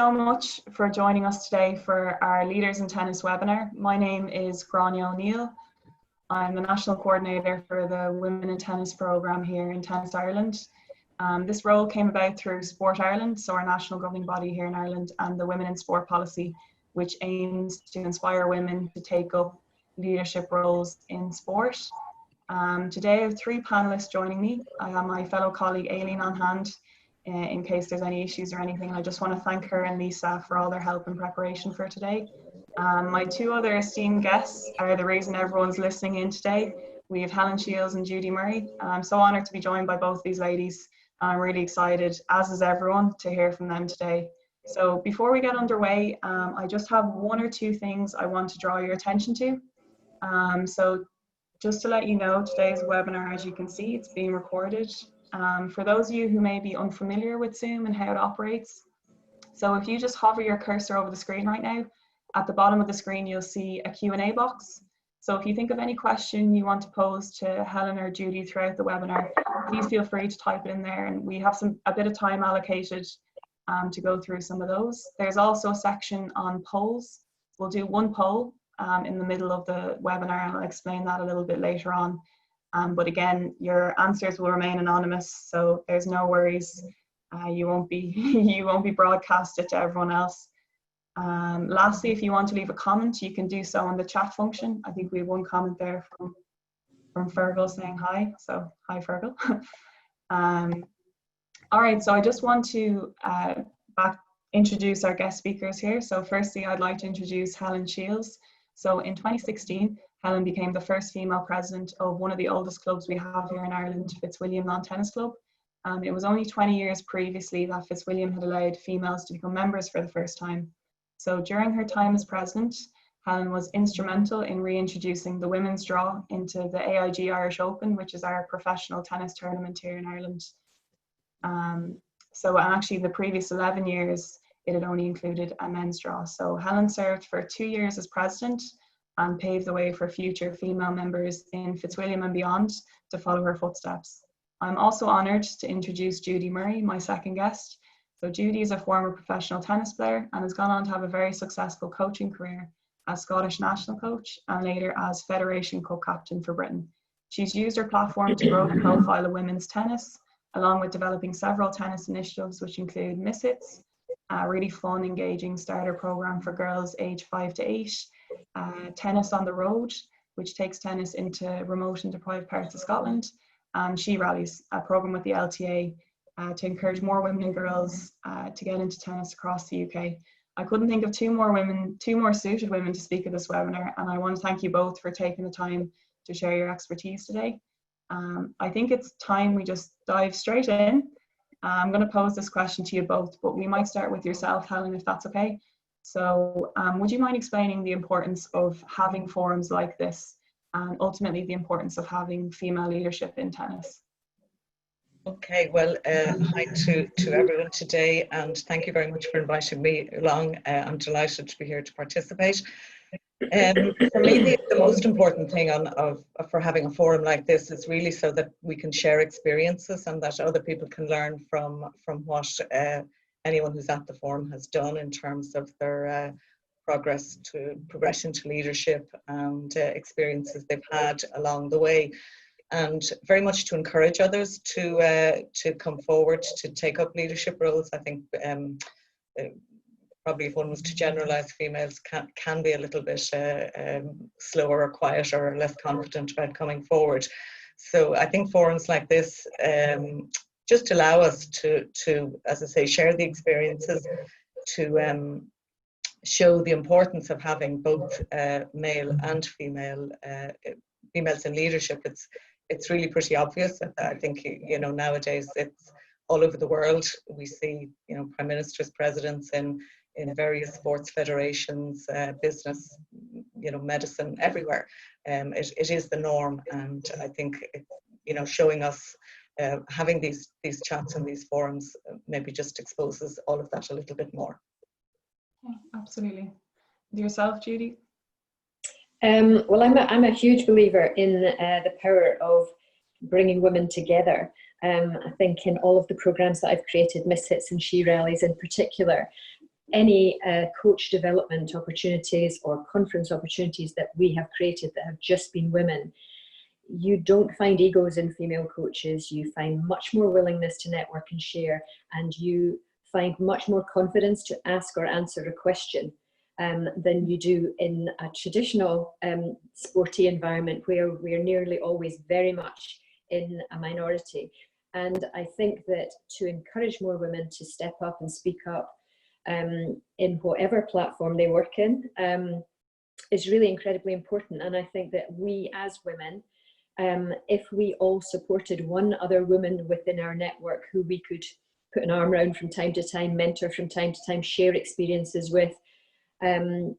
so much for joining us today for our Leaders in Tennis webinar. My name is Gráinne O'Neill. I'm the National Coordinator for the Women in Tennis programme here in Tennis Ireland. This role came about through Sport Ireland, so our national governing body here in Ireland, and the Women in Sport policy, which aims to inspire women to take up leadership roles in sport. Today I have three panellists joining me. I have my fellow colleague Aileen on hand in case there's any issues or anything. I just want to thank her and Lisa for all their help and preparation for today. My two other esteemed guests are the reason everyone's listening in today. We have Helen Shields and Judy Murray. I'm so honoured to be joined by both these ladies. I'm really excited, as is everyone, to hear from them today. So before we get underway, I just have one or two things I want to draw your attention to. So just to let you know, today's webinar, as you can see, it's being recorded. For those of you who may be unfamiliar with Zoom and how it operates, so if you just hover your cursor over the screen right now, at the bottom of the screen you'll see a Q&A box. So if you think of any question you want to pose to Helen or Judy throughout the webinar, please feel free to type it in there, and we have a bit of time allocated to go through some of those. There's also a section on polls. We'll do one poll in the middle of the webinar, and I'll explain that a little bit later on. But again, your answers will remain anonymous, so there's no worries. You won't be broadcasted to everyone else. Lastly, if you want to leave a comment, you can do so in the chat function. I think we have one comment there from Fergal saying hi, so hi Fergal. All right, so I just want to introduce our guest speakers here. So firstly, I'd like to introduce Helen Shields. So in 2016, Helen became the first female president of one of the oldest clubs we have here in Ireland, Fitzwilliam Lawn Tennis Club. It was only 20 years previously that Fitzwilliam had allowed females to become members for the first time. So during her time as president, Helen was instrumental in reintroducing the women's draw into the AIG Irish Open, which is our professional tennis tournament here in Ireland. So actually the previous 11 years, it had only included a men's draw. So Helen served for 2 years as president and paved the way for future female members in Fitzwilliam and beyond to follow her footsteps. I'm also honoured to introduce Judy Murray, my second guest. So Judy is a former professional tennis player and has gone on to have a very successful coaching career as Scottish national coach and later as Federation Cup captain for Britain. She's used her platform to grow the profile of women's tennis, along with developing several tennis initiatives, which include Miss Hits, a really fun, engaging starter program for girls aged 5 to 8, Tennis on the Road, which takes tennis into remote and deprived parts of Scotland, and She Rallies, a program with the LTA to encourage more women and girls to get into tennis across the UK. I couldn't think of two more suited women to speak at this webinar, and I want to thank you both for taking the time to share your expertise today. I think it's time we just dive straight in. I'm going to pose this question to you both, but we might start with yourself, Helen, if that's okay. So would you mind explaining the importance of having forums like this and ultimately the importance of having female leadership in tennis? Okay, well, hi to everyone today, and thank you very much for inviting me along. I'm delighted to be here to participate. For me, the most important thing for having a forum like this is really so that we can share experiences and that other people can learn from what anyone who's at the forum has done in terms of their progression to leadership and experiences they've had along the way, and very much to encourage others to come forward to take up leadership roles. I think probably if one was to generalize, females can be a little bit slower or quieter or less confident about coming forward. So I think forums like this just allow us to, as I say, share the experiences, to show the importance of having both male and females in leadership. It's really pretty obvious. I think, you know, nowadays it's all over the world. We see, you know, prime ministers, presidents in various sports federations, business, you know, medicine, everywhere. It is the norm, and I think you know, showing us having these chats and these forums maybe just exposes all of that a little bit more. Absolutely. Yourself, Judy? Well, I'm a huge believer in the power of bringing women together. I think in all of the programs that I've created, Miss Hits and She Rallies in particular, any coach development opportunities or conference opportunities that we have created that have just been women, you don't find egos in female coaches. You find much more willingness to network and share, and you find much more confidence to ask or answer a question than you do in a traditional sporty environment where we're nearly always very much in a minority. And I think that to encourage more women to step up and speak up in whatever platform they work in is really incredibly important. And I think that we as women, if we all supported one other woman within our network who we could put an arm around from time to time, mentor from time to time, share experiences with,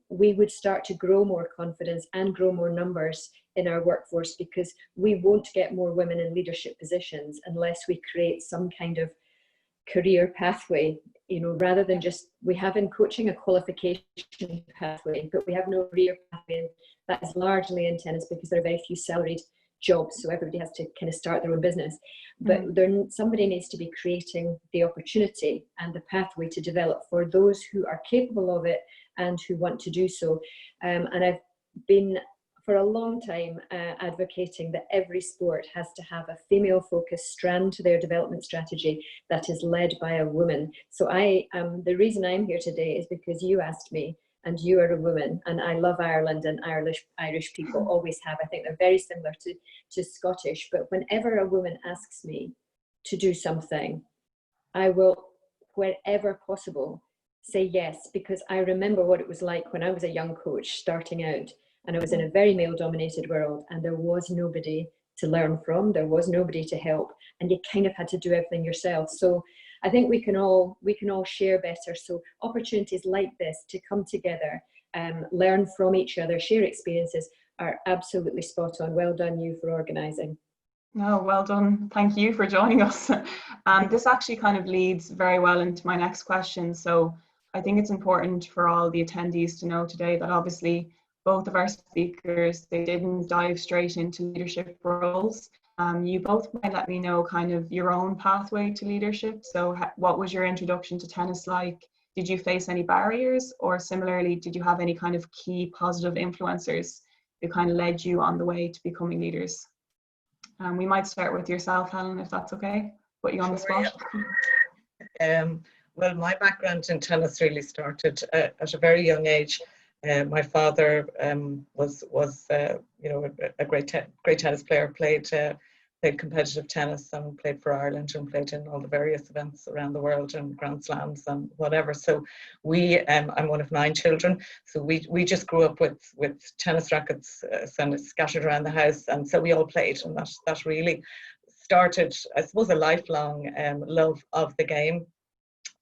we would start to grow more confidence and grow more numbers in our workforce, because we won't get more women in leadership positions unless we create some kind of career pathway, you know, rather than just, we have in coaching a qualification pathway, but we have no career pathway. And that is largely in tennis because there are very few salaried jobs, so everybody has to kind of start their own business. But somebody needs to be creating the opportunity and the pathway to develop for those who are capable of it and who want to do so. And I've been for a long time advocating that every sport has to have a female focused strand to their development strategy that is led by a woman. So the reason I'm here today is because you asked me, and you are a woman, and I love Ireland, and Irish people always have. I think they're very similar to Scottish, but whenever a woman asks me to do something, I will, wherever possible, say yes, because I remember what it was like when I was a young coach starting out, and I was in a very male-dominated world, and there was nobody to learn from, there was nobody to help, and you kind of had to do everything yourself. So I think we can all share better. So opportunities like this to come together, learn from each other, share experiences are absolutely spot on. Well done you for organising. No, well done. Thank you for joining us. This actually kind of leads very well into my next question. So I think it's important for all the attendees to know today that obviously both of our speakers, they didn't dive straight into leadership roles. You both might let me know kind of your own pathway to leadership. So what was your introduction to tennis like? Did you face any barriers, or similarly, did you have any kind of key positive influencers who kind of led you on the way to becoming leaders? We might start with yourself, Helen, if that's okay. Put you on the spot. Well, my background in tennis really started at a very young age. My father was a great tennis player. Played competitive tennis and played for Ireland and played in all the various events around the world and Grand Slams and whatever. So I'm one of 9 children. So we just grew up with tennis rackets scattered around the house, and so we all played, and that really started, I suppose, a lifelong love of the game.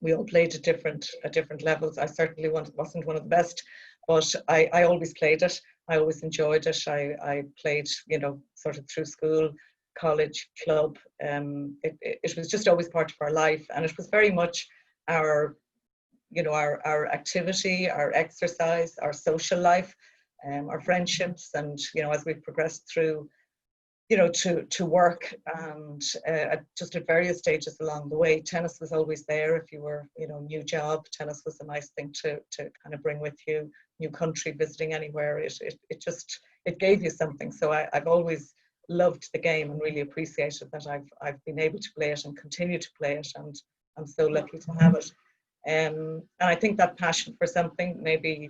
We all played at different levels. I certainly wasn't one of the best, but I always played it. I always enjoyed it. I played, sort of through school, college, club. It was just always part of our life, and it was very much our activity, our exercise, our social life, our friendships, and as we progressed through, to work and just at various stages along the way, tennis was always there. If you were, new job, tennis was a nice thing to kind of bring with you. New country, visiting anywhere, it gave you something. So I've always loved the game and really appreciated that I've been able to play it and continue to play it, and I'm so lucky to have it. And I think that passion for something, maybe,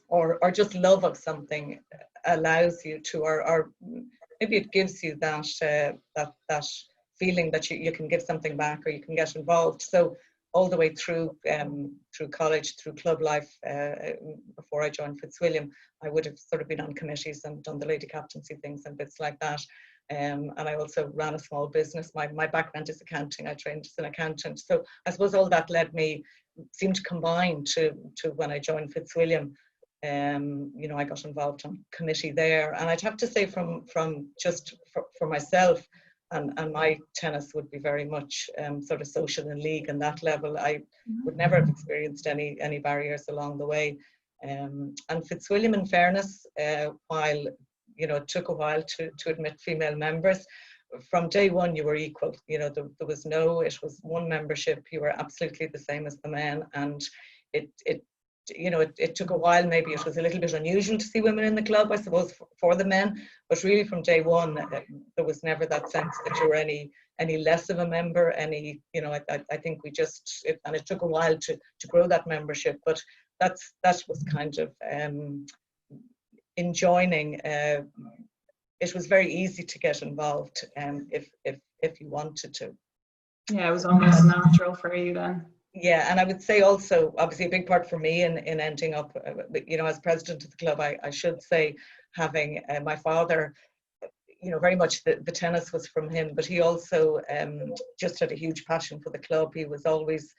or just love of something, allows you to, or maybe it gives you that feeling that you can give something back, or you can get involved. So all the way through college, through club life, before I joined Fitzwilliam, I would have sort of been on committees and done the lady captaincy things and bits like that. And I also ran a small business. My background is accounting. I trained as an accountant. So I suppose all that seemed to combine to when I joined Fitzwilliam. I got involved on committee there, and I'd have to say from just for myself, and my tennis would be very much sort of social and league and that level. I would never have experienced any barriers along the way. And Fitzwilliam, in fairness, while it took a while to admit female members, from day one you were equal. There was it was one membership. You were absolutely the same as the men, and it took a while. Maybe it was a little bit unusual to see women in the club, I suppose, for the men. But really, from day one, there was never that sense that you were any less of a member. I think we just, and it took a while to grow that membership. But that was kind of enjoining. It was very easy to get involved, if you wanted to. Yeah, it was almost natural for you then. Yeah, and I would say also, obviously, a big part for me in ending up, as president of the club, I should say, having my father, very much the tennis was from him, but he also just had a huge passion for the club. He was always,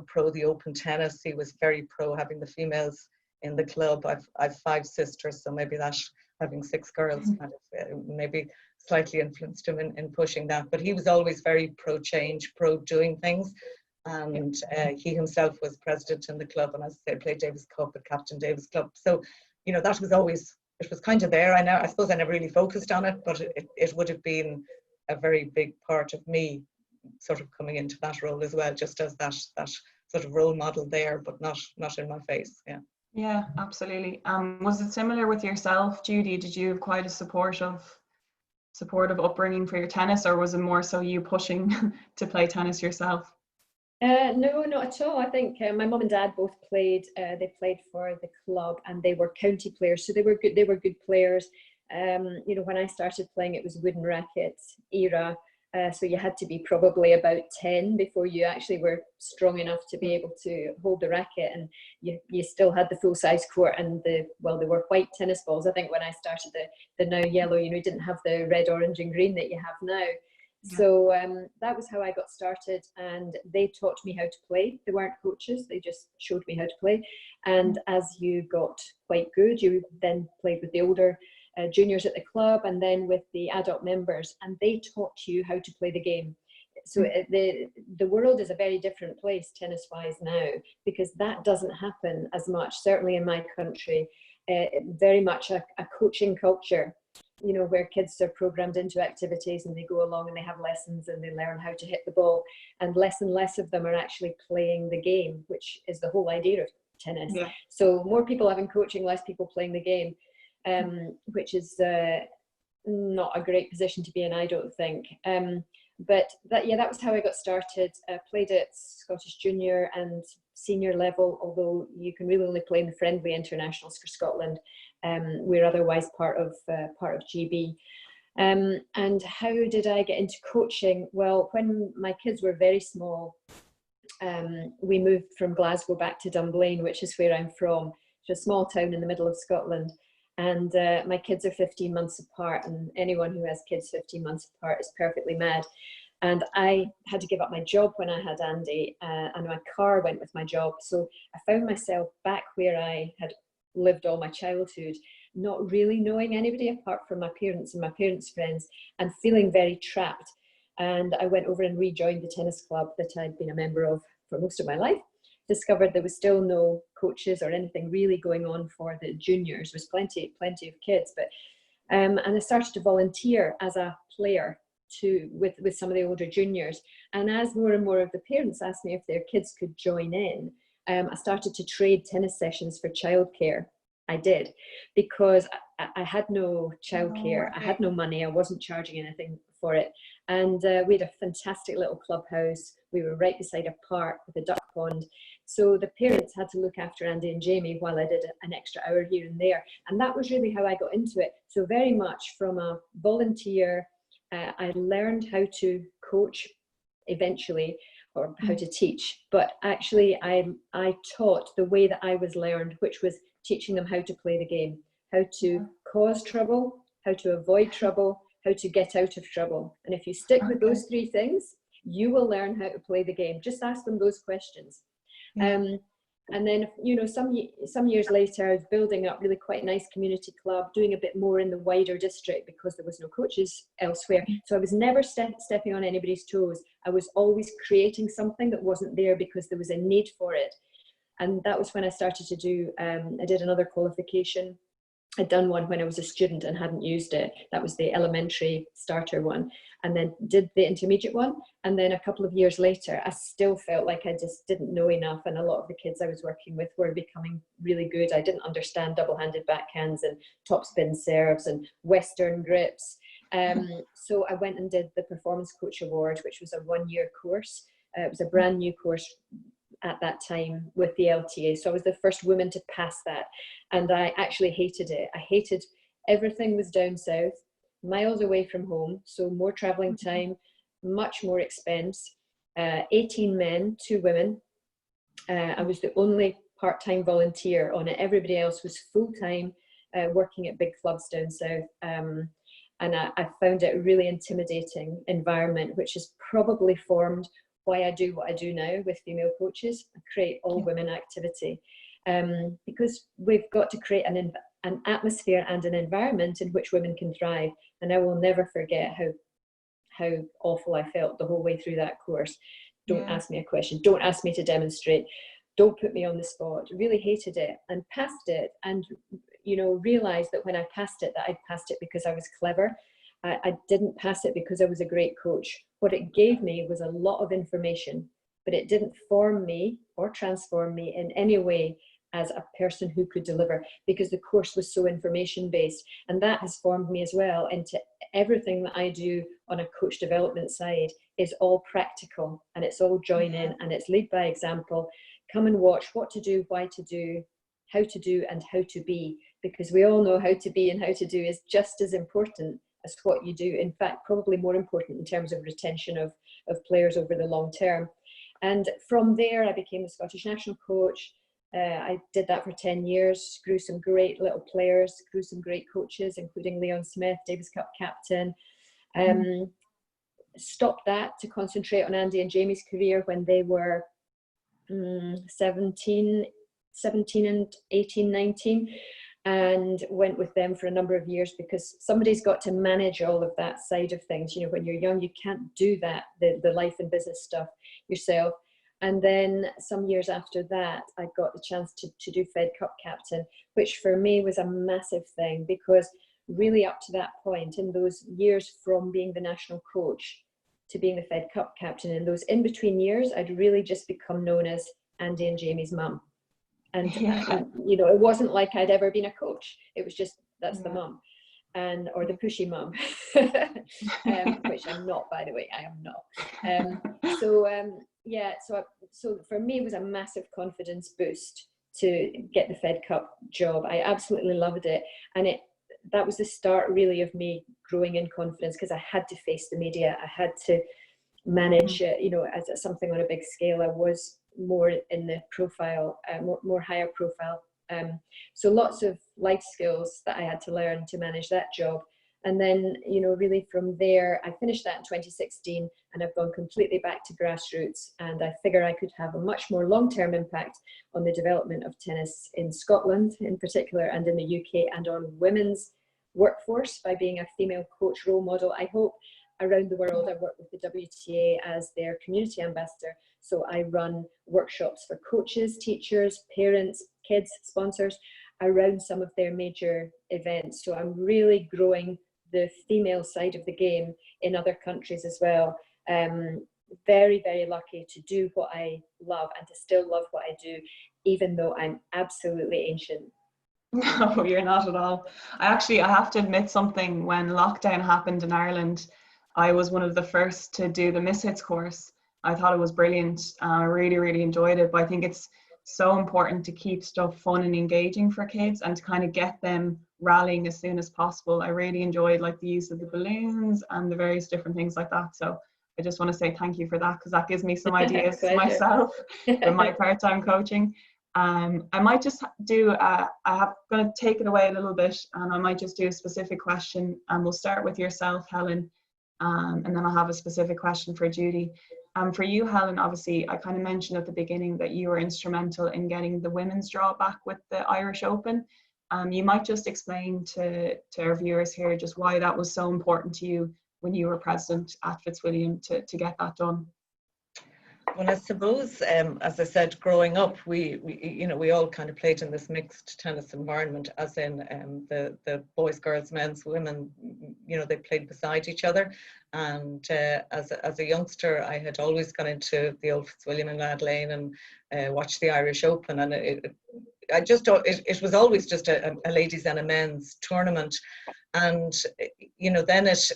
pro the open tennis. He was very pro having the females in the club. I've 5 sisters, so maybe that, having 6 girls, kind of, maybe slightly influenced him in pushing that. But he was always very pro change, pro doing things. And he himself was president in the club, and as I say, played Davis Cup at Captain Davis Club. So, that was always, it was kind of there. I suppose I never really focused on it, but it would have been a very big part of me sort of coming into that role as well, just as that sort of role model there, but not in my face. Yeah. Yeah, absolutely. Was it similar with yourself, Judy? Did you have quite a supportive upbringing for your tennis, or was it more so you pushing to play tennis yourself? No, not at all. I think my mum and dad both played. They played for the club, and they were county players, so they were good. They were good players. When I started playing, it was wooden racket era, so you had to be probably about 10 before you actually were strong enough to be able to hold the racket, and you still had the full size court, and they were white tennis balls. I think when I started, the now yellow, you didn't have the red, orange, and green that you have now. So that was how I got started, and they taught me how to play. They weren't coaches, they just showed me how to play. And as you got quite good, you then played with the older juniors at the club, and then with the adult members, and they taught you how to play the game. So the world is a very different place tennis-wise now, because that doesn't happen as much, certainly in my country. Very much a coaching culture, where kids are programmed into activities, and they go along and they have lessons and they learn how to hit the ball, and less of them are actually playing the game, which is the whole idea of tennis. Yeah. So more people having coaching, less people playing the game, which is not a great position to be in, I don't think. But that was how I got started. Played at Scottish junior and senior level, although you can really only play in the friendly internationals for Scotland. We're otherwise part of GB. And how did I get into coaching? Well, when my kids were very small, we moved from Glasgow back to Dunblane, which is where I'm from. It's a small town in the middle of Scotland. And my kids are 15 months apart, and anyone who has kids 15 months apart is perfectly mad. And I had to give up my job when I had Andy, and my car went with my job. So I found myself back where I had lived all my childhood, not really knowing anybody apart from my parents and my parents' friends, and feeling very trapped. And I went over and rejoined the tennis club that I'd been a member of for most of my life. Discovered there was still no coaches or anything really going on for the juniors. There was plenty of kids, but and I started to volunteer as a player with some of the older juniors. And as more and more of the parents asked me if their kids could join in, I started to trade tennis sessions for childcare. I did, because I had no childcare. I had no money. I wasn't charging anything for it. And we had a fantastic little clubhouse. We were right beside a park with a duck pond. So the parents had to look after Andy and Jamie while I did an extra hour here and there. And that was really how I got into it. So very much from a volunteer, I learned how to coach eventually, or how to teach. But actually I taught the way that I was learned, which was teaching them how to play the game, how to cause trouble, how to avoid trouble, how to get out of trouble. And if you stick with those 3 things, you will learn how to play the game. Just ask them those questions. And then, some years later, I was building up really quite a nice community club, doing a bit more in the wider district because there was no coaches elsewhere. So I was never stepping on anybody's toes. I was always creating something that wasn't there because there was a need for it. And that was when I started to do, I did another qualification I'd done one when I was a student and hadn't used it. That was the elementary starter one, and then did the intermediate one. And then a couple of years later, I still felt like I just didn't know enough. And a lot of the kids I was working with were becoming really good. I didn't understand double-handed backhands and topspin serves and Western grips. So I went and did the Performance Coach Award, which was a 1-year course. It was a brand new course at that time with the LTA. So I was the first woman to pass that. And I actually hated it. I hated everything was down south, miles away from home. So more traveling time, much more expense. 18 men, 2 women. I was the only part-time volunteer on it. Everybody else was full-time, working at big clubs down south. And I found it a really intimidating environment, which has probably formed why I do what I do now with female coaches. I create all women activity, because we've got to create an atmosphere and an environment in which women can thrive. And I will never forget how awful I felt the whole way through that course. Don't ask me a question. Don't ask me to demonstrate. Don't put me on the spot. Really hated it and passed it. And, you know, realized that when I passed it, that I'd passed it because I was clever. I didn't pass it because I was a great coach. What it gave me was a lot of information, but it didn't form me or transform me in any way as a person who could deliver, because the course was so information based. And that has formed me as well into everything that I do on a coach development side is all practical, and it's all join in, and it's lead by example. Come and watch what to do, why to do, how to do, and how to be, because we all know how to be and how to do is just as important as what you do. In fact, probably more important in terms of retention of players over the long term. And from there, I became the Scottish national coach. I did that for 10 years, grew some great little players, grew some great coaches, including Leon Smith, Davis Cup captain. Stopped that to concentrate on Andy and Jamie's career when they were 17 and 18, 19. And went with them for a number of years, because somebody's got to manage all of that side of things. You know, when you're young, you can't do that, the life and business stuff yourself. And then some years after that, I got the chance to do Fed Cup captain, which for me was a massive thing, because really up to that point, in those years from being the national coach to being the Fed Cup captain, in those in-between years, I'd really just become known as Andy and Jamie's mum. And, you know, it wasn't like I'd ever been a coach. It was just, that's the mum, or the pushy mum, which I'm not, by the way, I am not. So for me, it was a massive confidence boost to get the Fed Cup job. I absolutely loved it. And that was the start really of me growing in confidence, because I had to face the media. I had to manage, you know, as something on a big scale. I was more in the profile, more higher profile. So lots of life skills that I had to learn to manage that job. And then, you know, really from there, I finished that in 2016, and I've gone completely back to grassroots. And I figure I could have a much more long-term impact on the development of tennis in Scotland in particular, and in the UK, and on women's workforce by being a female coach role model. I hope around the world. I work with the WTA as their community ambassador. So I run workshops for coaches, teachers, parents, kids, sponsors around some of their major events. So I'm really growing the female side of the game in other countries as well. Very, very lucky to do what I love and to still love what I do, even though I'm absolutely ancient. No, you're not at all. I have to admit something. When lockdown happened in Ireland, I was one of the first to do the Misfits course. I thought it was brilliant. I really, really enjoyed it. But I think it's so important to keep stuff fun and engaging for kids, and to kind of get them rallying as soon as possible. I really enjoyed like the use of the balloons and the various different things like that. So I just want to say thank you for that, because that gives me some ideas myself for my part-time coaching. I might just do, I'm going to take it away a little bit, and I might just do a specific question, and we'll start with yourself, Helen, and then I'll have a specific question for Judy. For you, Helen, obviously, I kind of mentioned at the beginning that you were instrumental in getting the women's draw back with the Irish Open. You might just explain to our viewers here just why that was so important to you when you were president at Fitzwilliam to get that done. Well, I suppose, as I said, growing up, we all kind of played in this mixed tennis environment, as in the boys, girls, men's, women, they played beside each other. And as a youngster, I had always gone into the old Fitzwilliam in Lad Lane and watched the Irish Open, and it was always just a ladies and a men's tournament. And then it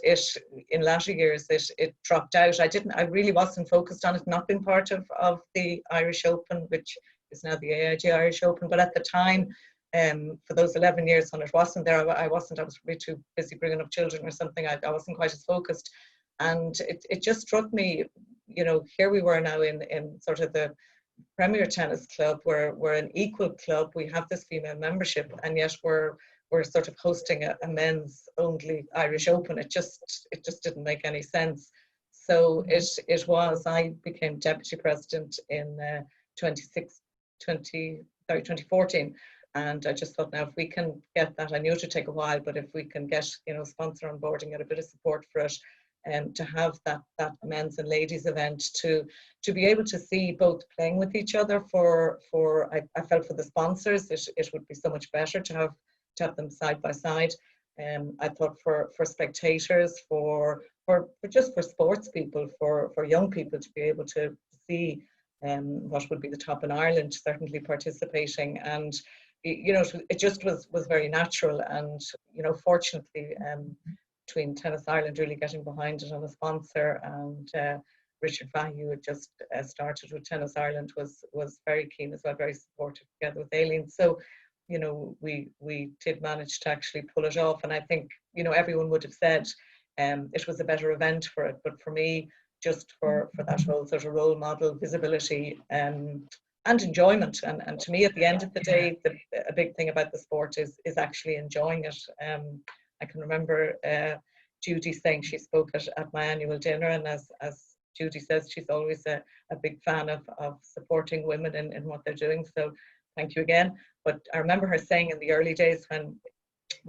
in latter years it dropped out. I really wasn't focused on it, not being part of the Irish Open, which is now the AIG Irish Open. But at the time, for those 11 years when it wasn't there, I was probably too busy bringing up children or something. I wasn't quite as focused, and it just struck me, here we were now in sort of the Premier Tennis Club, we're an equal club. We have this female membership, and yet we're sort of hosting a men's only Irish Open. It just didn't make any sense. So I became deputy president in 2014, and I just thought, now if we can get that, I knew it would take a while, but if we can get a sponsor on board and get a bit of support for it, to have that men's and ladies event, to be able to see both playing with each other I felt for the sponsors, it would be so much better to have them side by side. I thought for spectators, for sports people, for young people to be able to see what would be the top in Ireland certainly participating, and it just was very natural. And fortunately, between Tennis Ireland really getting behind it on a sponsor, and Richard Fahey, who had just started with Tennis Ireland, was very keen as well, very supportive together with Aileen. So we did manage to actually pull it off, and I think everyone would have said it was a better event for it, but for me, just for that whole sort of role model, visibility, and enjoyment, and to me, at the end of the day, a big thing about the sport is actually enjoying it. I can remember Judy saying, she spoke at my annual dinner, and as Judy says, she's always a big fan of supporting women in what they're doing, so thank you again. But I remember her saying in the early days when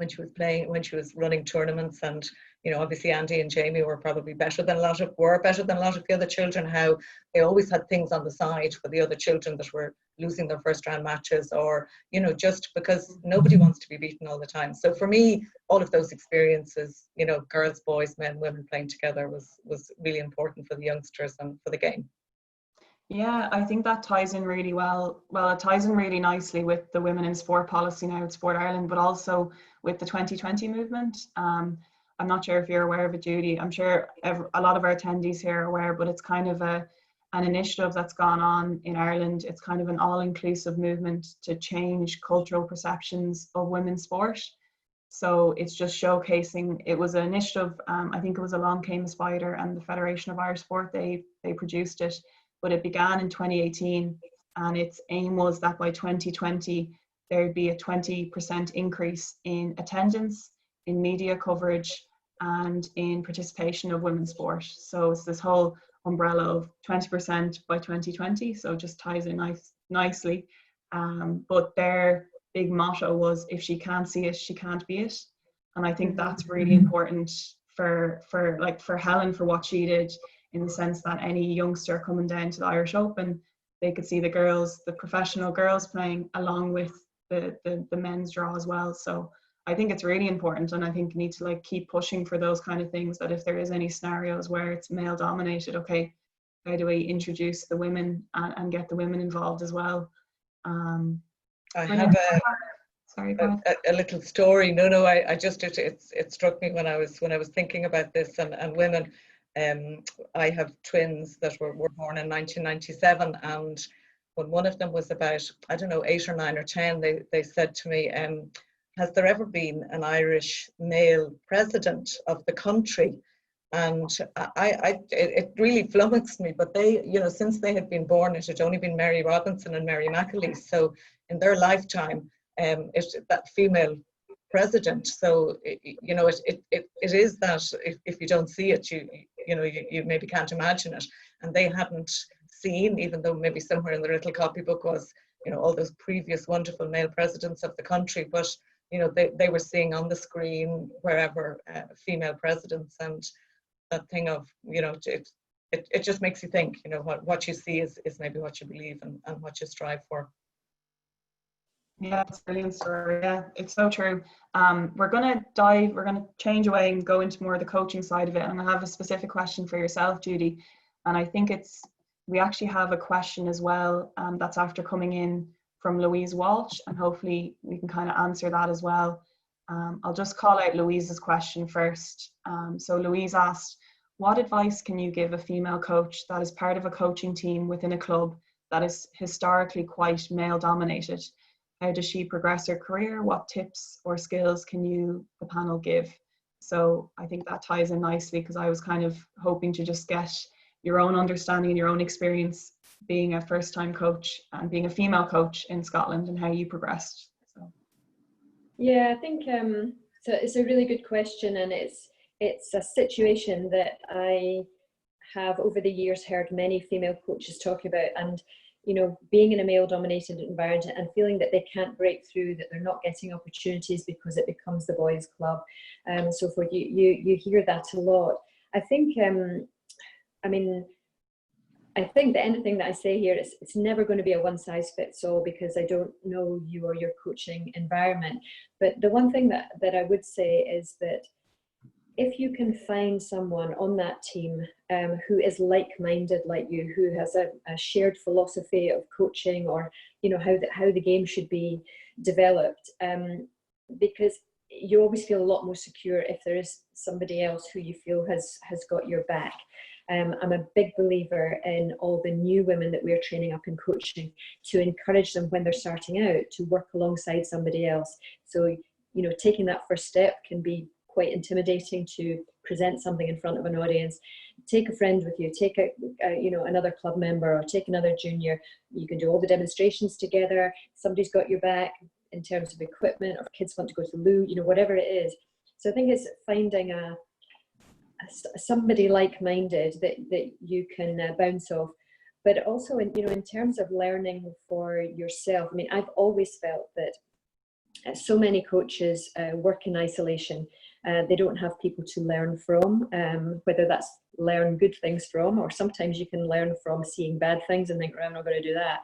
she was playing, when she was running tournaments, and obviously Andy and Jamie were probably better than a lot of the other children, how they always had things on the side for the other children that were losing their first round matches, or just because nobody wants to be beaten all the time. So for me, all of those experiences, girls, boys, men, women playing together was really important for the youngsters and for the game. Yeah, I think that ties in really well. Well, it ties in really nicely with the Women in Sport policy now at Sport Ireland, but also with the 2020 movement. I'm not sure if you're aware of it, Judy. I'm sure a lot of our attendees here are aware, but it's kind of an initiative that's gone on in Ireland. It's kind of an all-inclusive movement to change cultural perceptions of women's sport. So it's just showcasing, it was an initiative, I think it was Along Came a Spider and the Federation of Irish Sport, they produced it. But it began in 2018, and its aim was that by 2020 there'd be a 20% increase in attendance, in media coverage, and in participation of women's sport. So it's this whole umbrella of 20% by 2020, so it just ties in nicely. But their big motto was, if she can't see it, she can't be it. And I think that's really important for Helen, for what she did, in the sense that any youngster coming down to the Irish Open, they could see the professional girls playing along with the men's draw as well. So I think it's really important, and I think you need to keep pushing for those kind of things, that if there is any scenarios where it's male dominated, okay, how do we introduce the women and get the women involved as well? I have a little story. It struck me when I was thinking about this and women. I have twins that were born in 1997, and when one of them was about, I don't know, 8 or 9 or 10, they said to me, has there ever been an Irish male president of the country? And it really flummoxed me, but they, since they had been born, it had only been Mary Robinson and Mary McAleese. So in their lifetime, that female president. So it is that if you don't see it, you maybe can't imagine it. And they hadn't seen, even though maybe somewhere in their little copybook was all those previous wonderful male presidents of the country, but they were seeing on the screen wherever female presidents, and that thing of it just makes you think, you know, what you see is maybe what you believe and what you strive for. Yeah, it's a brilliant story. Yeah, it's so true. We're going to change away and go into more of the coaching side of it. And I have a specific question for yourself, Judy. And I think we actually have a question as well that's after coming in from Louise Walsh, and hopefully we can kind of answer that as well. I'll just call out Louise's question first. So Louise asked, what advice can you give a female coach that is part of a coaching team within a club that is historically quite male dominated? How does she progress her career? What tips or skills can the panel give? So I think that ties in nicely, because I was kind of hoping to just get your own understanding and your own experience being a first-time coach and being a female coach in Scotland, and how you progressed. So. Yeah, I think so it's a really good question, and it's a situation that I have over the years heard many female coaches talk about, and you know, being in a male-dominated environment and feeling that they can't break through, that they're not getting opportunities because it becomes the boys' club. So for you hear that a lot. I think, I think that anything that I say here, it's never going to be a one-size-fits-all, because I don't know you or your coaching environment. But the one thing that I would say is that if you can find someone on that team who is like-minded like you, who has a shared philosophy of coaching, or you know how the game should be developed, because you always feel a lot more secure if there is somebody else who you feel has got your back. I'm a big believer in all the new women that we're training up in coaching, to encourage them when they're starting out to work alongside somebody else. So you know, taking that first step can be quite intimidating, to present something in front of an audience. Take a friend with you, take another club member, or take another junior. You can do all the demonstrations together. Somebody's got your back in terms of equipment, or kids want to go to the loo, you know, whatever it is. So I think it's finding somebody like-minded that you can bounce off. But also in terms of learning for yourself, I mean, I've always felt that so many coaches work in isolation. They don't have people to learn from, whether that's learn good things from, or sometimes you can learn from seeing bad things and think, I'm not going to do that.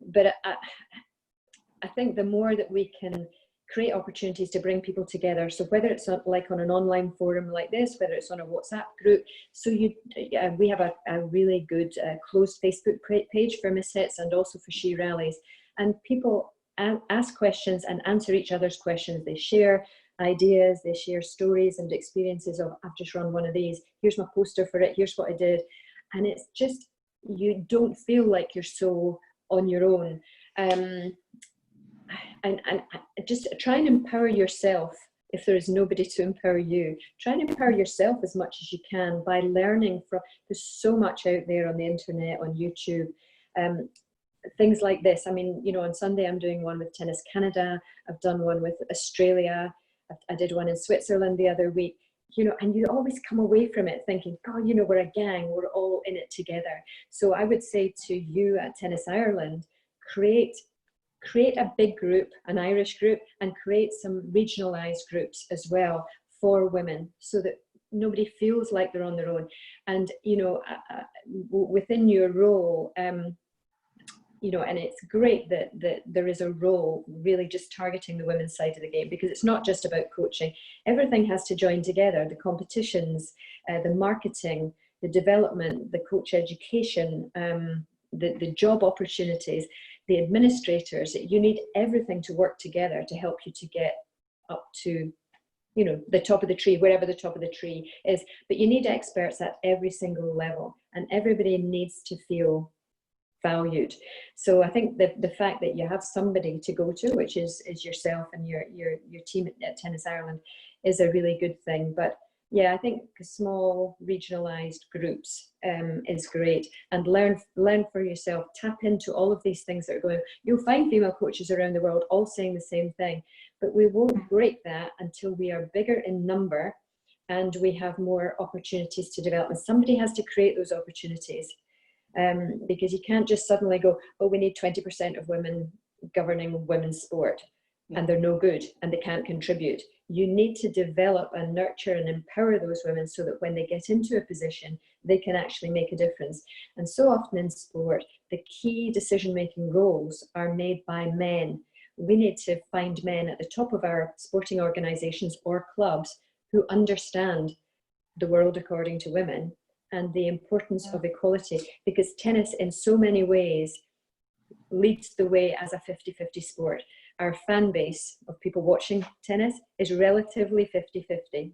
But I think the more that we can create opportunities to bring people together, so whether it's like on an online forum like this, whether it's on a WhatsApp group, so we have a really good closed Facebook page for Misfits and also for She Rallies, and people ask questions and answer each other's questions. They share ideas, they share stories and experiences of, I've just run one of these, here's my poster for it, here's what I did. And it's just, you don't feel like you're so on your own. And just try and empower yourself. If there is nobody to empower you, try and empower yourself as much as you can by learning from, there's so much out there on the internet, on YouTube. Things like this. I mean, you know, on Sunday I'm doing one with Tennis Canada. I've done one with Australia. I did one in Switzerland the other week. You know, and you always come away from it thinking, God, you know, we're a gang. We're all in it together. So I would say to you at Tennis Ireland, create a big group, an Irish group, and create some regionalised groups as well for women, so that nobody feels like they're on their own. And you know, within your role, you know, and it's great that there is a role really just targeting the women's side of the game, because it's not just about coaching. Everything has to join together: the competitions, the marketing, the development, the coach education, the job opportunities, the administrators. You need everything to work together to help you to get up to, you know, the top of the tree, wherever the top of the tree is. But you need experts at every single level, and everybody needs to feel valued. So I think the fact that you have somebody to go to, which is yourself and your team at Tennis Ireland, is a really good thing. But yeah, I think small regionalized groups is great, and learn for yourself. Tap into all of these things that are going. You'll find female coaches around the world all saying the same thing, but we won't break that until we are bigger in number and we have more opportunities to develop. And somebody has to create those opportunities. Because you can't just suddenly go, oh, we need 20% of women governing women's sport. and they're no good and they can't contribute. You need to develop and nurture and empower those women so that when they get into a position, they can actually make a difference. And so often in sport, the key decision-making roles are made by men. We need to find men at the top of our sporting organisations or clubs who understand the world according to women and the importance of equality, because tennis in so many ways leads the way as a 50-50 sport. Our fan base of people watching tennis is relatively 50-50.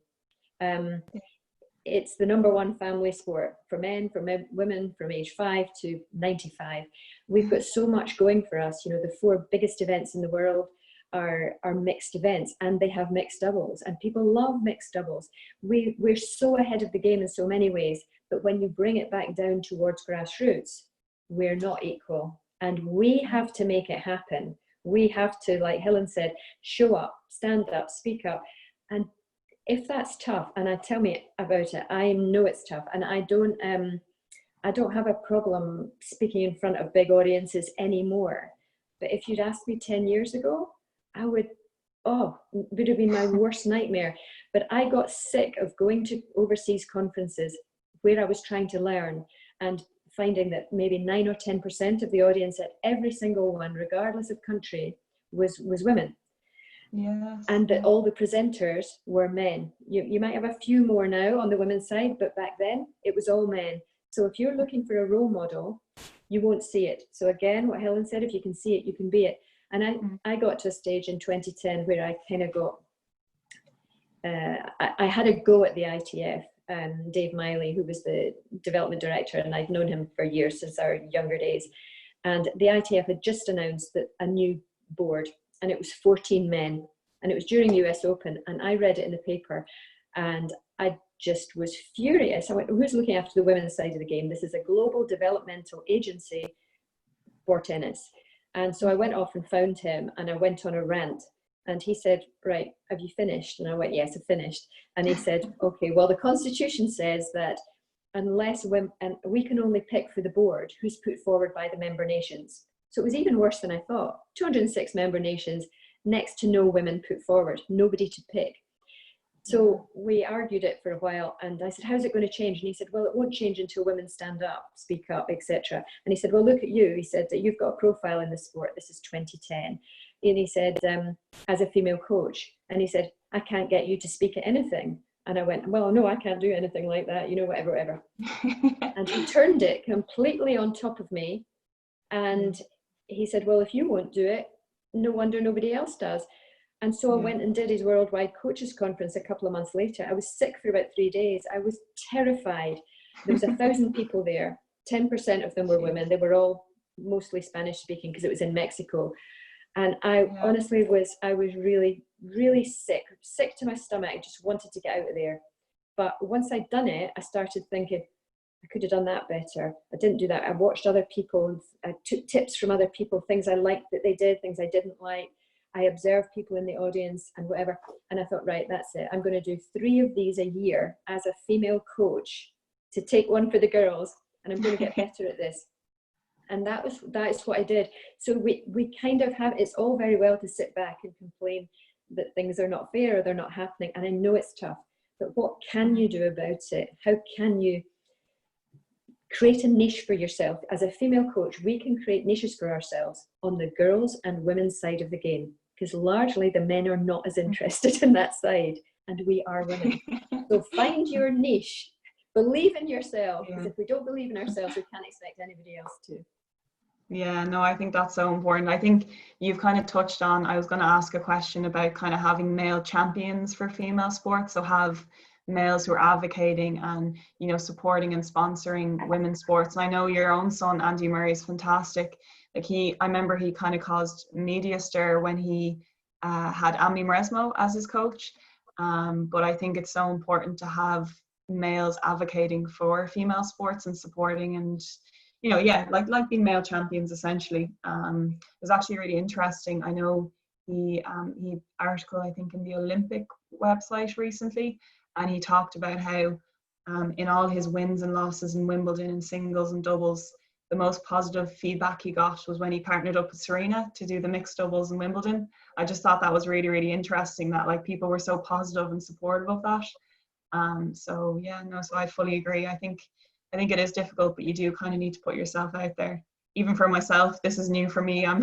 It's the #1 family sport for men, for women from age 5 to 95. We've got so much going for us. You know, the 4 biggest events in the world are mixed events, and they have mixed doubles, and people love mixed doubles. We're so ahead of the game in so many ways, but when you bring it back down towards grassroots, we're not equal, and we have to make it happen. We have to, like Helen said, show up, stand up, speak up. And if that's tough, and tell me about it, I know it's tough, and I don't have a problem speaking in front of big audiences anymore. But if you'd asked me 10 years ago, I would have been my worst nightmare. But I got sick of going to overseas conferences where I was trying to learn and finding that maybe 9 or 10% of the audience at every single one, regardless of country, was women. Yes. And that all the presenters were men. You might have a few more now on the women's side, but back then it was all men. So if you're looking for a role model, you won't see it. So again, what Helen said, if you can see it, you can be it. And I got to a stage in 2010 where I kind of got, I had a go at the ITF. Dave Miley, who was the development director, and I'd known him for years, since our younger days. And the ITF had just announced that a new board, and it was 14 men, and it was during US Open, and I read it in the paper, and I just was furious. I went, who's looking after the women's side of the game? This is a global developmental agency for tennis. And so I went off and found him, and I went on a rant. And he said, right, have you finished? And I went, yes, I've finished. And he said, okay, well, the Constitution says that unless women, and we can only pick for the board who's put forward by the member nations. So it was even worse than I thought. 206 member nations, next to no women put forward, nobody to pick. So we argued it for a while, and I said, how's it going to change? And he said, well, it won't change until women stand up, speak up, etc. And he said, well, look at you. He said that you've got a profile in the sport. This is 2010. And he said, as a female coach, and he said, I can't get you to speak at anything. And I went, well, no, I can't do anything like that, you know, whatever. And he turned it completely on top of me. And he said, well, if you won't do it, no wonder nobody else does. And so I went and did his worldwide coaches conference a couple of months later. I was sick for about 3 days. I was terrified. There was 1,000 people there. 10% of them were women. They were all mostly Spanish speaking because it was in Mexico. And I honestly was really, really sick to my stomach. I just wanted to get out of there. But once I'd done it, I started thinking, I could have done that better. I didn't do that. I watched other people. I took tips from other people, things I liked that they did, things I didn't like. I observed people in the audience and whatever. And I thought, right, that's it. I'm going to do 3 of these a year as a female coach to take one for the girls. And I'm going to get better at this. And that is what I did. So we kind of have, it's all very well to sit back and complain that things are not fair or they're not happening. And I know it's tough, but what can you do about it? How can you create a niche for yourself? As a female coach, we can create niches for ourselves on the girls and women's side of the game, because largely the men are not as interested in that side, and we are women. So find your niche. Believe in yourself, because if we don't believe in ourselves, we can't expect anybody else to. Yeah, no, I think that's so important. I think you've kind of touched on, I was going to ask a question about kind of having male champions for female sports. So have males who are advocating and, you know, supporting and sponsoring women's sports. And I know your own son, Andy Murray, is fantastic. Like I remember he kind of caused media stir when he had Amy Maresmo as his coach. But I think it's so important to have males advocating for female sports and supporting, and you know, like being male champions essentially. It was actually really interesting. I know he article, I think, in the Olympic website recently, and he talked about how in all his wins and losses in Wimbledon in singles and doubles, the most positive feedback he got was when he partnered up with Serena to do the mixed doubles in Wimbledon. I just thought that was really, really interesting that like people were so positive and supportive of that. So yeah, no, so I fully agree. I think it is difficult, but you do kind of need to put yourself out there. Even for myself, this is new for me. I'm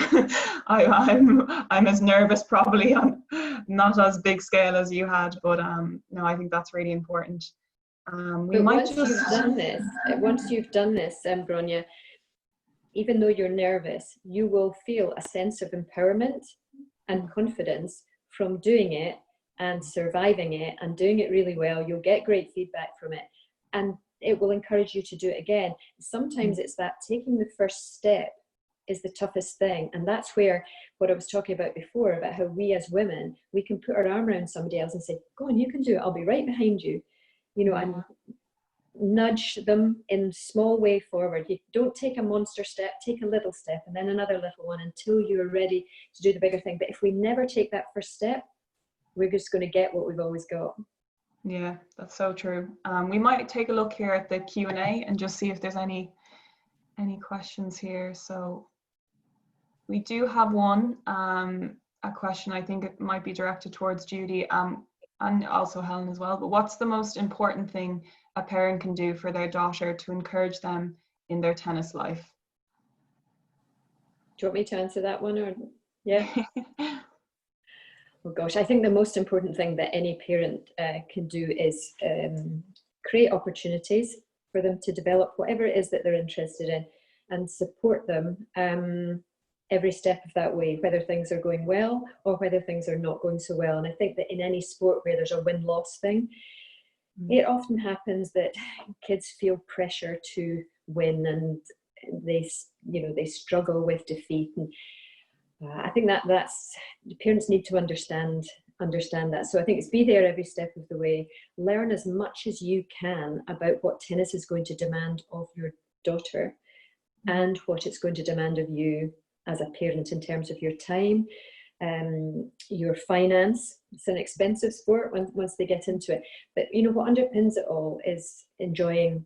as nervous probably on not as big scale as you had, but no, I think that's really important. But once you've done this, Gráinne, even though you're nervous, you will feel a sense of empowerment and confidence from doing it and surviving it and doing it really well. You'll get great feedback from it, and it will encourage you to do it again. Sometimes it's that taking the first step is the toughest thing, and that's where what I was talking about before, about how we as women, we can put our arm around somebody else and say, go on, you can do it, I'll be right behind you, you know, and nudge them in small way forward. You don't take a monster step, take a little step and then another little one until you're ready to do the bigger thing. But if we never take that first step, we're just going to get what we've always got. Yeah, that's so true. We might take a look here at the Q&A and just see if there's any questions here. So we do have one, a question. I think it might be directed towards Judy and also Helen as well. But what's the most important thing a parent can do for their daughter to encourage them in their tennis life? Do you want me to answer that one, or yeah? Oh gosh, I think the most important thing that any parent can do is create opportunities for them to develop whatever it is that they're interested in, and support them every step of that way, whether things are going well or whether things are not going so well. And I think that in any sport where there's a win-loss thing, it often happens that kids feel pressure to win, and they struggle with defeat. And I think that's the parents need to understand that. So I think it's be there every step of the way. Learn as much as you can about what tennis is going to demand of your daughter and what it's going to demand of you as a parent in terms of your time, your finance. It's an expensive sport once they get into it. But you know what underpins it all is enjoying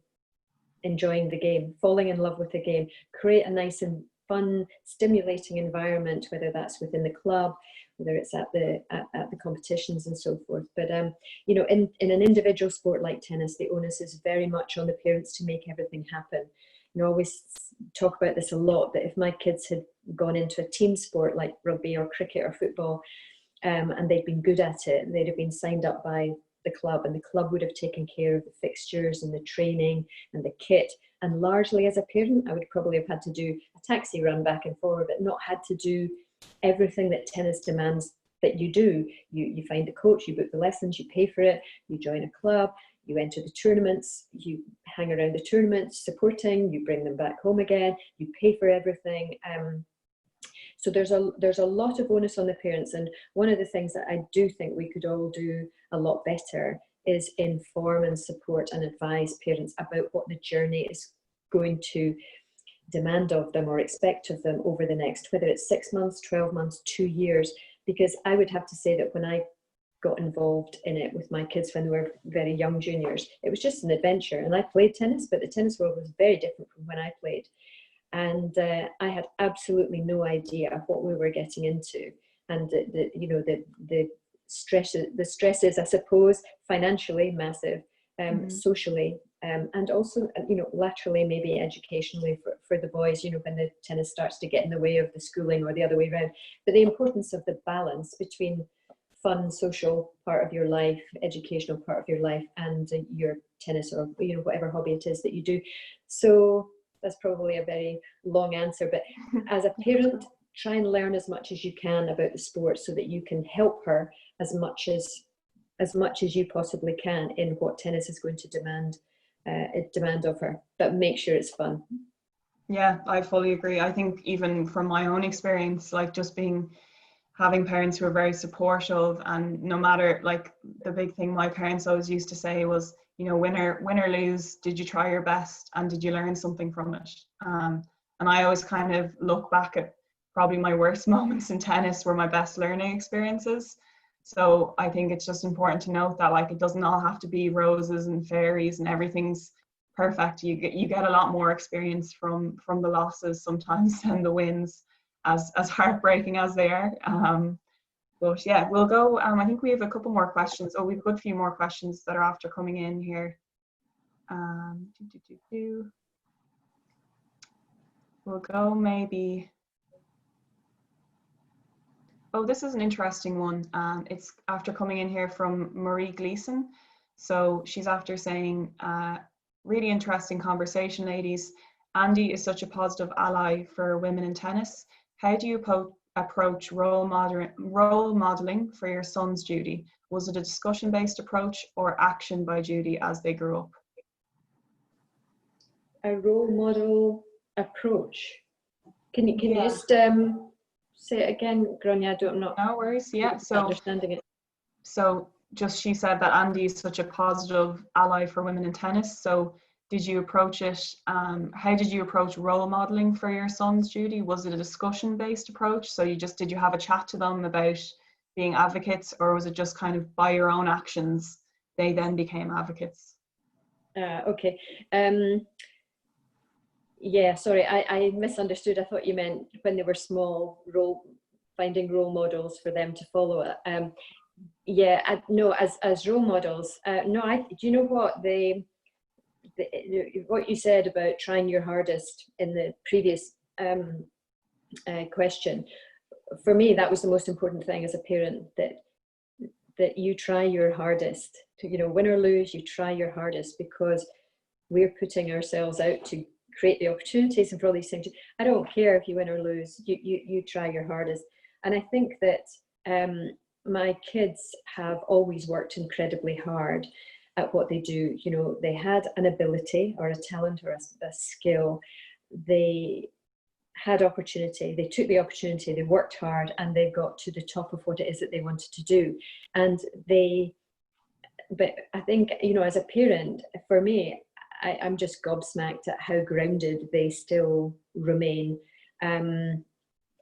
the game, falling in love with the game. Create a nice and fun, stimulating environment, whether that's within the club, whether it's at the competitions and so forth. But in an individual sport like tennis, the onus is very much on the parents to make everything happen. I always talk about this a lot, that if my kids had gone into a team sport like rugby or cricket or football, and they'd been good at it, they'd have been signed up by the club, and the club would have taken care of the fixtures and the training and the kit. And largely as a parent, I would probably have had to do a taxi run back and forward, but not had to do everything that tennis demands that you do. You find the coach, you book the lessons, you pay for it, you join a club, you enter the tournaments, you hang around the tournaments supporting, you bring them back home again, you pay for everything. So there's a lot of onus on the parents. And one of the things that I do think we could all do a lot better is inform and support and advise parents about what the journey is going to demand of them or expect of them over the next, whether it's 6 months, 12 months, 2 years. Because I would have to say that when I got involved in it with my kids when they were very young juniors, it was just an adventure. And I played tennis, but the tennis world was very different from when I played. And I had absolutely no idea what we were getting into, and the stresses, I suppose, financially massive, socially, and also laterally, maybe educationally for the boys, when the tennis starts to get in the way of the schooling or the other way around. But the importance of the balance between fun, social part of your life, educational part of your life, and your tennis or whatever hobby it is that you do. So that's probably a very long answer, but as a parent, try and learn as much as you can about the sport so that you can help her as much as you possibly can in what tennis is going to demand of her, but make sure it's fun. Yeah, I fully agree. I think even from my own experience, like just having parents who are very supportive, and no matter, like, the big thing my parents always used to say was, win or lose, did you try your best and did you learn something from it? And I always kind of look back at probably my worst moments in tennis were my best learning experiences. So I think it's just important to note that, like, it doesn't all have to be roses and fairies and everything's perfect. You get a lot more experience from the losses sometimes than the wins, as heartbreaking as they are. But yeah, we'll go. I think we have a couple more questions. Oh, we've a good few more questions that are after coming in here. We'll go maybe. Oh, this is an interesting one. It's after coming in here from Marie Gleason. So she's after saying, really interesting conversation, ladies. Andy is such a positive ally for women in tennis. How do you approach role modeling for your sons, Judy? Was it a discussion-based approach or action by Judy as they grew up? A role model approach. Can you just say it again, Gráinne? I'm not. No worries. Yeah. So understanding it. So just she said that Andy is such a positive ally for women in tennis. So did you approach it? How did you approach role modeling for your sons, Judy? Was it a discussion-based approach? So did you have a chat to them about being advocates, or was it just kind of by your own actions they then became advocates? Okay. Yeah, sorry, I misunderstood. I thought you meant when they were small, finding role models for them to follow it. Yeah, no, as role models. No, do you know what what you said about trying your hardest in the previous question? For me, that was the most important thing as a parent, that you try your hardest to, win or lose, you try your hardest, because we're putting ourselves out to create the opportunities and for all these things. I don't care if you win or lose, you try your hardest. And I think that my kids have always worked incredibly hard at what they do. They had an ability or a talent or a skill. They had opportunity, they took the opportunity, they worked hard, and they got to the top of what it is that they wanted to do. And but I think, as a parent, for me, I'm just gobsmacked at how grounded they still remain in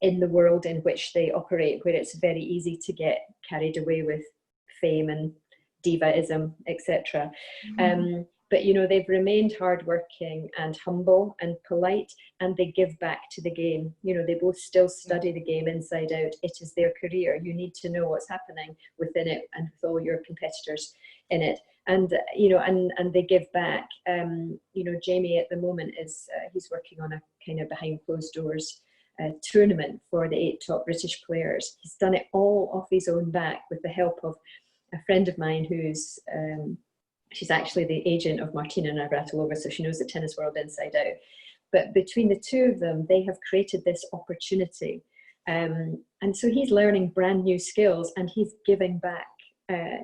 the world in which they operate, where it's very easy to get carried away with fame and divaism, etc. But they've remained hardworking and humble and polite, and they give back to the game. They both still study the game inside out. It is their career. You need to know what's happening within it and with all your competitors in it. And and they give back. Jamie at the moment he's working on a kind of behind closed doors tournament for the 8 top British players. He's done it all off his own back with the help of a friend of mine who's she's actually the agent of Martina Navratilova, so she knows the tennis world inside out. But between the two of them, they have created this opportunity, and so he's learning brand new skills, and he's giving back.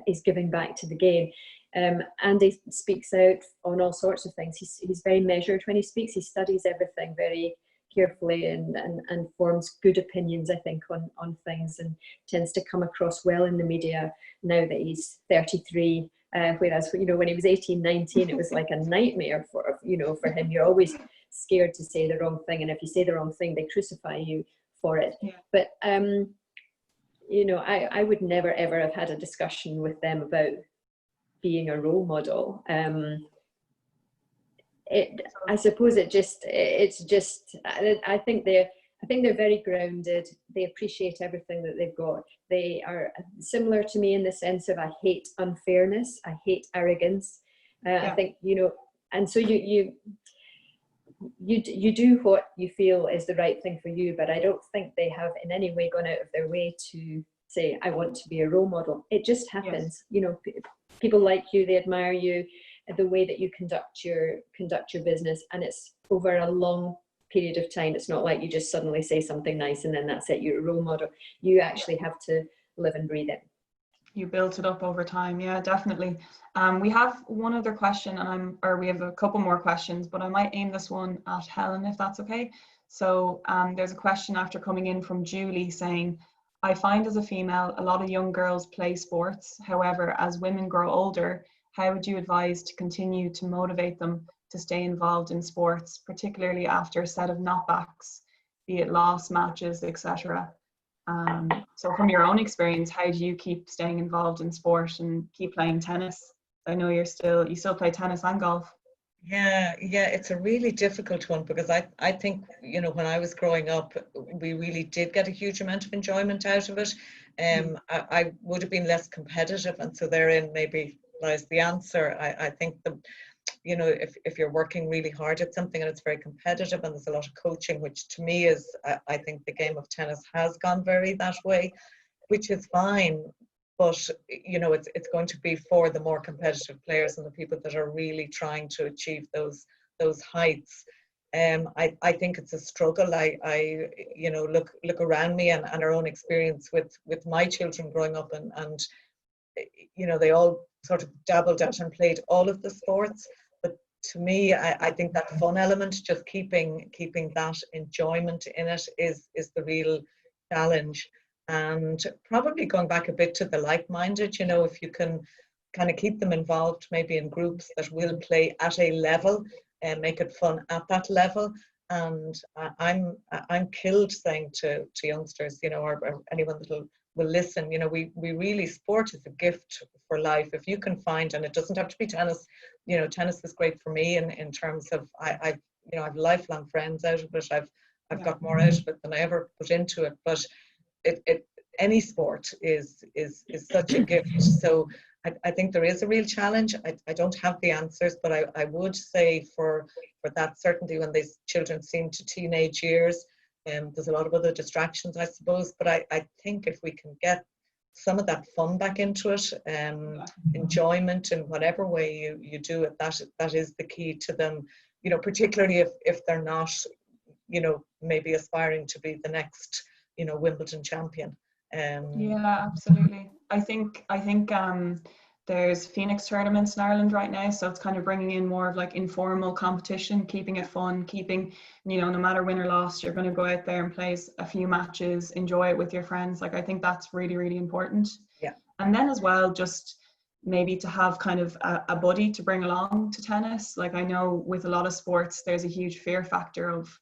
He's giving back to the game. And he speaks out on all sorts of things. He's very measured when he speaks. He studies everything very carefully and forms good opinions, I think, on things, and tends to come across well in the media now that he's 33. Whereas, when he was 18, 19, it was like a nightmare for him. You're always scared to say the wrong thing. And if you say the wrong thing, they crucify you for it. Yeah. But, I would never, ever have had a discussion with them about being a role model. I suppose I think they're very grounded. They appreciate everything that they've got. They are similar to me in the sense of, I hate unfairness. I hate arrogance. I think, and so you do what you feel is the right thing for you, but I don't think they have in any way gone out of their way to say, I want to be a role model. It just happens. Yes. People like you, they admire you, the way that you conduct your business, and it's over a long period of time. It's not like you just suddenly say something nice and then that's it, you're a role model. You actually have to live and breathe it. You built it up over time. Yeah, definitely. We have one other question, we have a couple more questions, but I might aim this one at Helen, if that's okay. So there's a question after coming in from Julie saying, I find as a female, a lot of young girls play sports. However, as women grow older, how would you advise to continue to motivate them to stay involved in sports, particularly after a set of knockbacks, be it loss, matches, etc.? So from your own experience, how do you keep staying involved in sport and keep playing tennis? I know you still play tennis and golf. Yeah, it's a really difficult one because I think, you know, when I was growing up, we really did get a huge amount of enjoyment out of it. I would have been less competitive, and so therein maybe lies the answer. I think you know, if you're working really hard at something and it's very competitive and there's a lot of coaching, which to me is, I think the game of tennis has gone very that way, which is fine. But you know, it's going to be for the more competitive players and the people that are really trying to achieve those heights. I think it's a struggle. I you know, look around me and our own experience with my children growing up, and you know, they all sort of dabbled at and played all of the sports. But to me, I think that fun element, just keeping that enjoyment in it, is the real challenge. And probably going back a bit to the like-minded, you know, if you can kind of keep them involved maybe in groups that will play at a level and make it fun at that level. And I'm killed saying to youngsters, you know, or anyone that will listen, you know, we really, sport is a gift for life. If you can find, and it doesn't have to be tennis, you know, tennis was great for me in terms of I've you know, I've lifelong friends out of it. I've got more out of it than I ever put into it. But any sport is such a gift. So I think there is a real challenge. I don't have the answers, but I would say for that, certainly when these children seem to teenage years, there's a lot of other distractions, I suppose. But I think if we can get some of that fun back into it, enjoyment in whatever way you do it, that is the key to them, you know, particularly if they're not, you know, maybe aspiring to be the next, you know, Wimbledon champion. Yeah, absolutely. I think there's Phoenix tournaments in Ireland right now, so it's kind of bringing in more of like informal competition, keeping it fun, keeping, you know, no matter win or loss, you're going to go out there and play a few matches, enjoy it with your friends. Like, I think that's really, really important. Yeah. And then as well, just maybe to have kind of a buddy to bring along to tennis. Like, I know with a lot of sports, there's a huge fear factor of,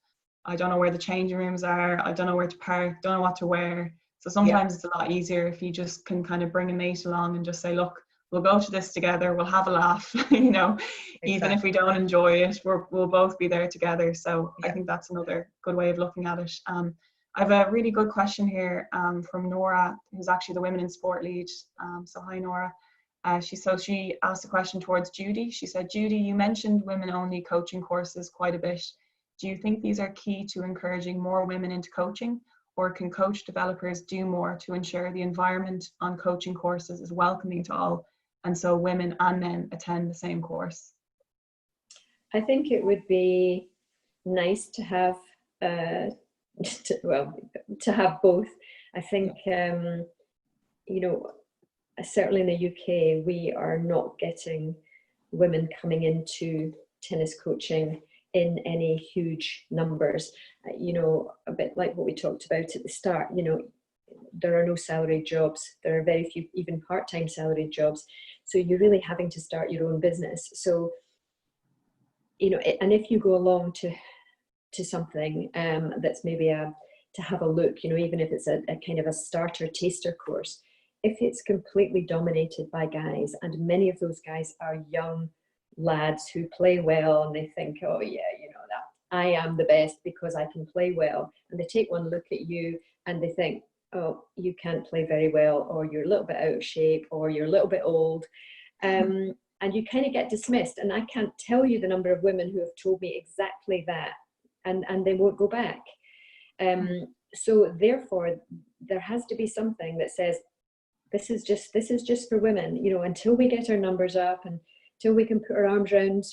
I don't know where the changing rooms are, I don't know where to park, don't know what to wear. So sometimes it's a lot easier if you just can kind of bring a mate along and just say, look, we'll go to this together, we'll have a laugh, you know, even if we don't enjoy it, we'll both be there together. So I think that's another good way of looking at it. I have a really good question here from Nora, who's actually the Women in Sport lead. So hi, Nora. She asked a question towards Judy. She said, Judy, you mentioned women-only coaching courses quite a bit. Do you think these are key to encouraging more women into coaching? Or can coach developers do more to ensure the environment on coaching courses is welcoming to all, and so women and men attend the same course? I think it would be nice to have, to have both. I think, you know, certainly in the UK, we are not getting women coming into tennis coaching in any huge numbers. You know, a bit like what we talked about at the start, you know, there are no salaried jobs. There are very few even part-time salaried jobs. So you're really having to start your own business. So, you know, and if you go along to something that's maybe to have a look, you know, even if it's a kind of a starter taster course, if it's completely dominated by guys, and many of those guys are young lads who play well, and they think, oh yeah, you know, that I am the best because I can play well, and they take one look at you and they think, oh, you can't play very well, or you're a little bit out of shape, or you're a little bit old, and you kind of get dismissed. And I can't tell you the number of women who have told me exactly that, and they won't go back. So therefore there has to be something that says, this is just for women, you know, until we get our numbers up and till we can put our arms around,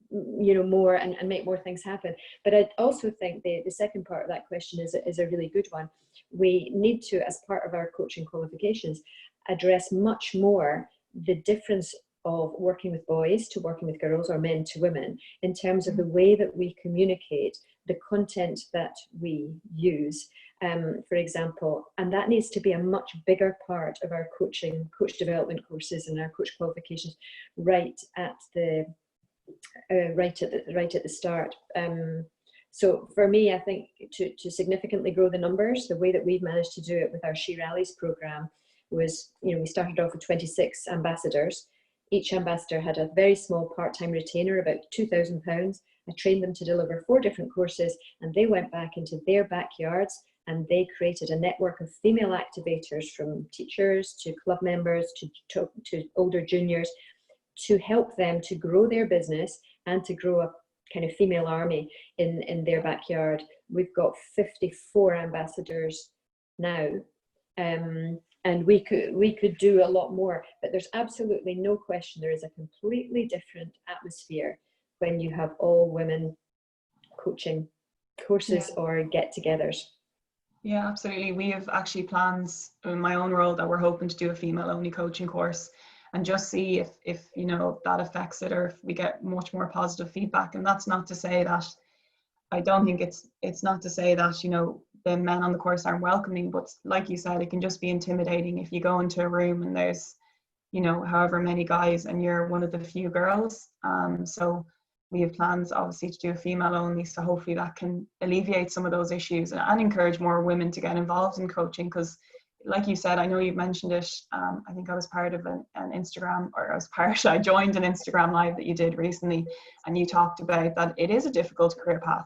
you know, more and make more things happen. But I also think the second part of that question is a really good one. We need to, as part of our coaching qualifications, address much more the difference of working with boys to working with girls, or men to women, in terms of the way that we communicate, the content that we use, for example. And that needs to be a much bigger part of our coach development courses and our coach qualifications right at the start. So for me, I think to significantly grow the numbers, the way that we've managed to do it with our She Rallies program was, you know, we started off with 26 ambassadors. Each ambassador had a very small part-time retainer, about £2,000. I trained them to deliver 4 different courses, and they went back into their backyards and they created a network of female activators, from teachers to club members to older juniors, to help them to grow their business and to grow a kind of female army in their backyard. We've got 54 ambassadors now, and we could do a lot more, but there's absolutely no question there is a completely different atmosphere when you have all women coaching courses or get-togethers. Yeah, absolutely. We have actually plans in my own role that we're hoping to do a female only coaching course and just see if you know, that affects it, or if we get much more positive feedback. And that's not to say that, I don't think it's not to say that, you know, the men on the course aren't welcoming, but like you said, it can just be intimidating if you go into a room and there's, you know, however many guys and you're one of the few girls. So we have plans obviously to do a female only, so hopefully that can alleviate some of those issues and encourage more women to get involved in coaching. Because like you said, I know you've mentioned it, I think I was part of an Instagram, or I joined an Instagram live that you did recently, and you talked about that it is a difficult career path,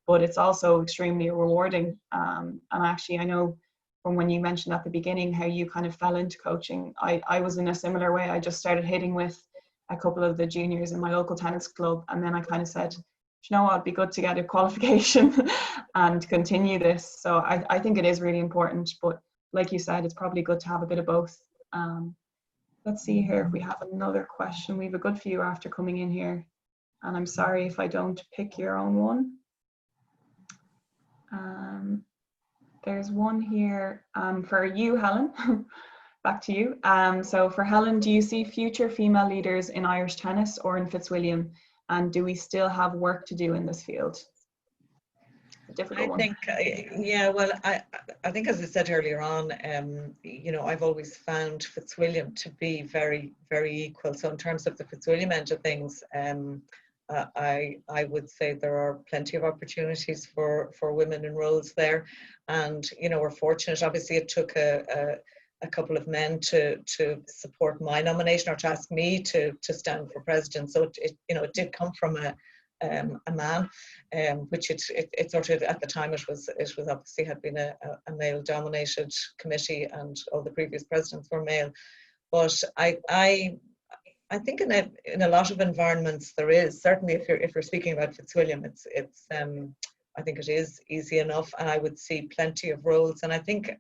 but it's also extremely rewarding. And actually, I know from when you mentioned at the beginning how you kind of fell into coaching, I was in a similar way. I just started hitting with a couple of the juniors in my local tennis club, and then I kind of said, you know what, it'd be good to get a qualification and continue this. So I think it is really important, but like you said, it's probably good to have a bit of both. Let's see here if we have another question. We have a good few after coming in here, and I'm sorry if I don't pick your own one. There's one here for you, Helen. Back to you. So for Helen, do you see future female leaders in Irish tennis or in Fitzwilliam? And do we still have work to do in this field? A difficult one. I think, yeah, well, I think, as I said earlier on, you know, I've always found Fitzwilliam to be very, very equal. So in terms of the Fitzwilliam end of things, I would say there are plenty of opportunities for women in roles there. And, you know, we're fortunate. Obviously, it took a couple of men to support my nomination, or to ask me to stand for president. So it you know, it did come from a man, which it sort of, at the time, it was obviously had been a male dominated committee, and all the previous presidents were male. But I think in a lot of environments there is, certainly if you're speaking about Fitzwilliam, it's I think it is easy enough, and I would see plenty of roles. And I think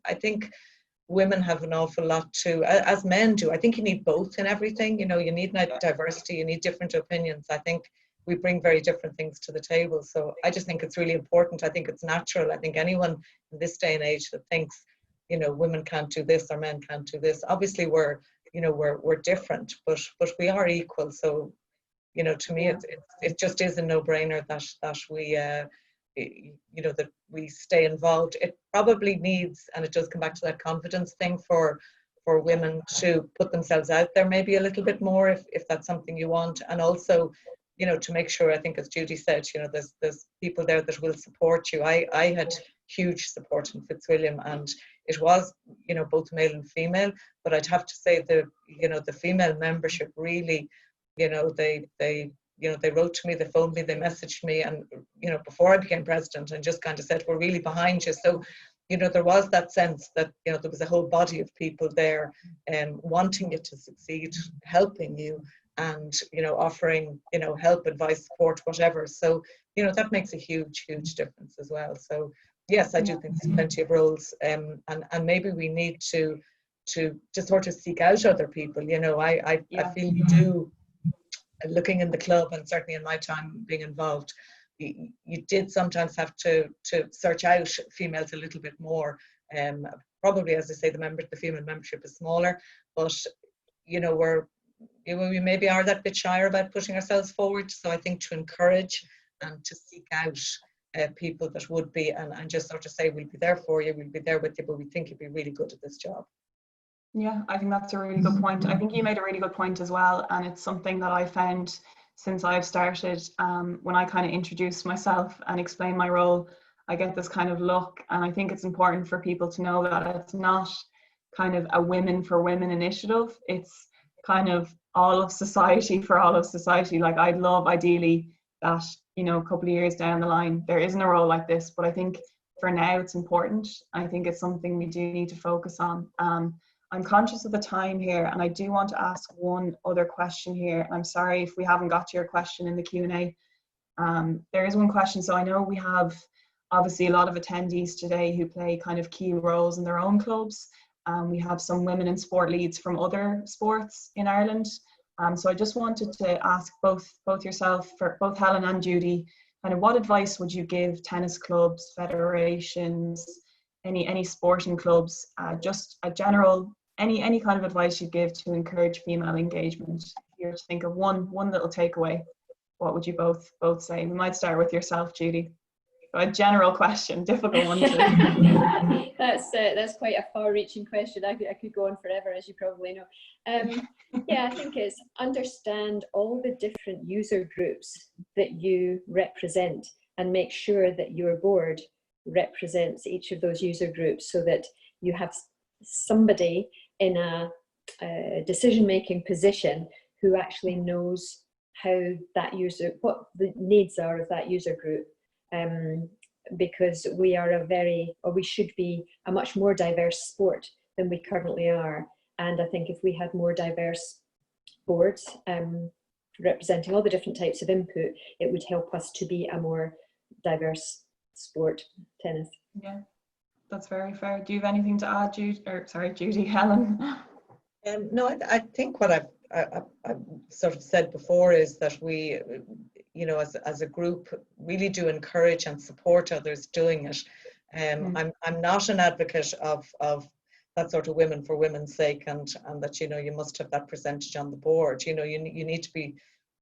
women have an awful lot to, as men do. I think you need both in everything. You know, you need diversity, you need different opinions. I think we bring very different things to the table. So I just think it's really important. I think it's natural. I think anyone in this day and age that thinks, you know, women can't do this or men can't do this, obviously we're different, but we are equal. So, you know, to me, it just is a no-brainer that we you know, that we stay involved. It probably needs, and it does come back to that confidence thing, for women to put themselves out there maybe a little bit more if that's something you want. And also, you know, to make sure, I think, as Judy said, you know, there's people there that will support you. I had huge support in Fitzwilliam, and it was, you know, both male and female, but I'd have to say the female membership really, you know, they wrote to me, they phoned me, they messaged me, and, you know, before I became president, and just kind of said, we're really behind you. So, you know, there was that sense that, you know, there was a whole body of people there wanting you to succeed, helping you, and, you know, offering, you know, help, advice, support, whatever. So, you know, that makes a huge, huge difference as well. So yes, I do think there's plenty of roles, and maybe we need to sort of seek out other people. You know, I feel you do. Looking in the club, and certainly in my time being involved, you did sometimes have to search out females a little bit more. Probably, as I say, the female membership is smaller, but, you know, we maybe are that bit shyer about putting ourselves forward. So I think to encourage and to seek out people that would be, and just sort of say, we'll be there for you, we'll be there with you, but we think you'd be really good at this job. Yeah, I think that's a really good point. I think you made a really good point as well, and it's something that I found since I've started, when I kind of introduce myself and explain my role, I get this kind of look, and I think it's important for people to know that it's not kind of a women for women initiative. It's kind of all of society for all of society. Like, I'd love ideally that, you know, a couple of years down the line there isn't a role like this, but I think for now it's important. I think it's something we do need to focus on. I'm conscious of the time here, and I do want to ask one other question here. I'm sorry if we haven't got to your question in the Q&A. There is one question. So I know we have obviously a lot of attendees today who play kind of key roles in their own clubs. We have some women in sport leads from other sports in Ireland. So I just wanted to ask both yourself, for both Helen and Judy, kind of what advice would you give tennis clubs, federations, any sporting clubs, just a general, any kind of advice you'd give to encourage female engagement? If you were to think of one little takeaway, what would you both say? We might start with yourself, Judy. A general question, difficult one to. That's quite a far-reaching question. I could go on forever, as you probably know. Yeah, I think it's understand all the different user groups that you represent, and make sure that your board represents each of those user groups, so that you have somebody in a decision-making position who actually knows how that user, what the needs are of that user group. Because we are we should be a much more diverse sport than we currently are. And I think if we had more diverse boards representing all the different types of input, it would help us to be a more diverse sport, tennis. Yeah, that's very fair. Do you have anything to add, Judy, Helen? No, I think what I've sort of said before is that we, you know, as a group, really do encourage and support others doing it. I'm not an advocate of that sort of women for women's sake, and that, you know, you must have that percentage on the board. You know, you need to be,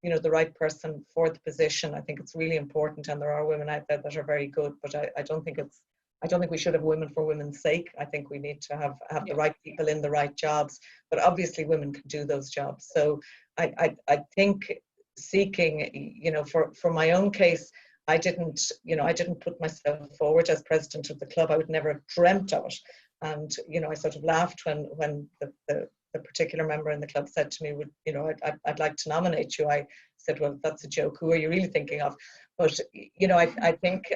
you know, the right person for the position. I think it's really important, and there are women out there that are very good, but I don't think we should have women for women's sake. I think we need to have the right people in the right jobs, but obviously women can do those jobs. So I think seeking, you know, for my own case, I didn't put myself forward as president of the club. I would never have dreamt of it. And, you know, I sort of laughed when the particular member in the club said to me, you know, I'd like to nominate you. I said, well, that's a joke. Who are you really thinking of? But, you know, I think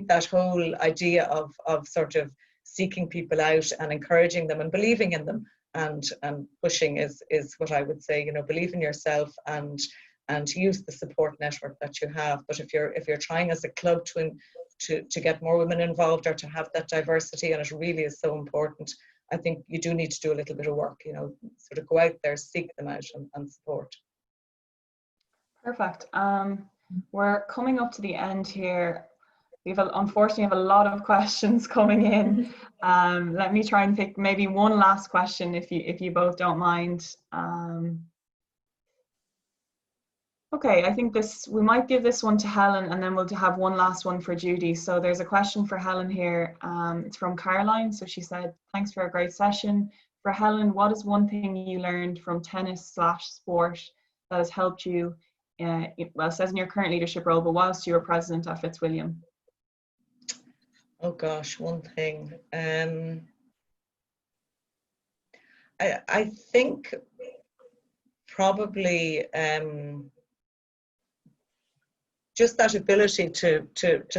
that whole idea of sort of seeking people out and encouraging them and believing in them and pushing is what I would say. You know, believe in yourself and use the support network that you have. But if you're trying as a club to get more women involved, or to have that diversity, and it really is so important, I think you do need to do a little bit of work, you know, sort of go out there, seek them out and support. Perfect. We're coming up to the end here. Unfortunately have a lot of questions coming in. Let me try and pick maybe one last question if you both don't mind. Okay, I think we might give this one to Helen, and then we'll have one last one for Judy. So there's a question for Helen here. It's from Caroline. So she said, thanks for a great session. For Helen, what is one thing you learned from tennis/sport that has helped you, well, it says in your current leadership role, but whilst you were president at Fitzwilliam? Oh gosh, one thing. I think probably just that ability to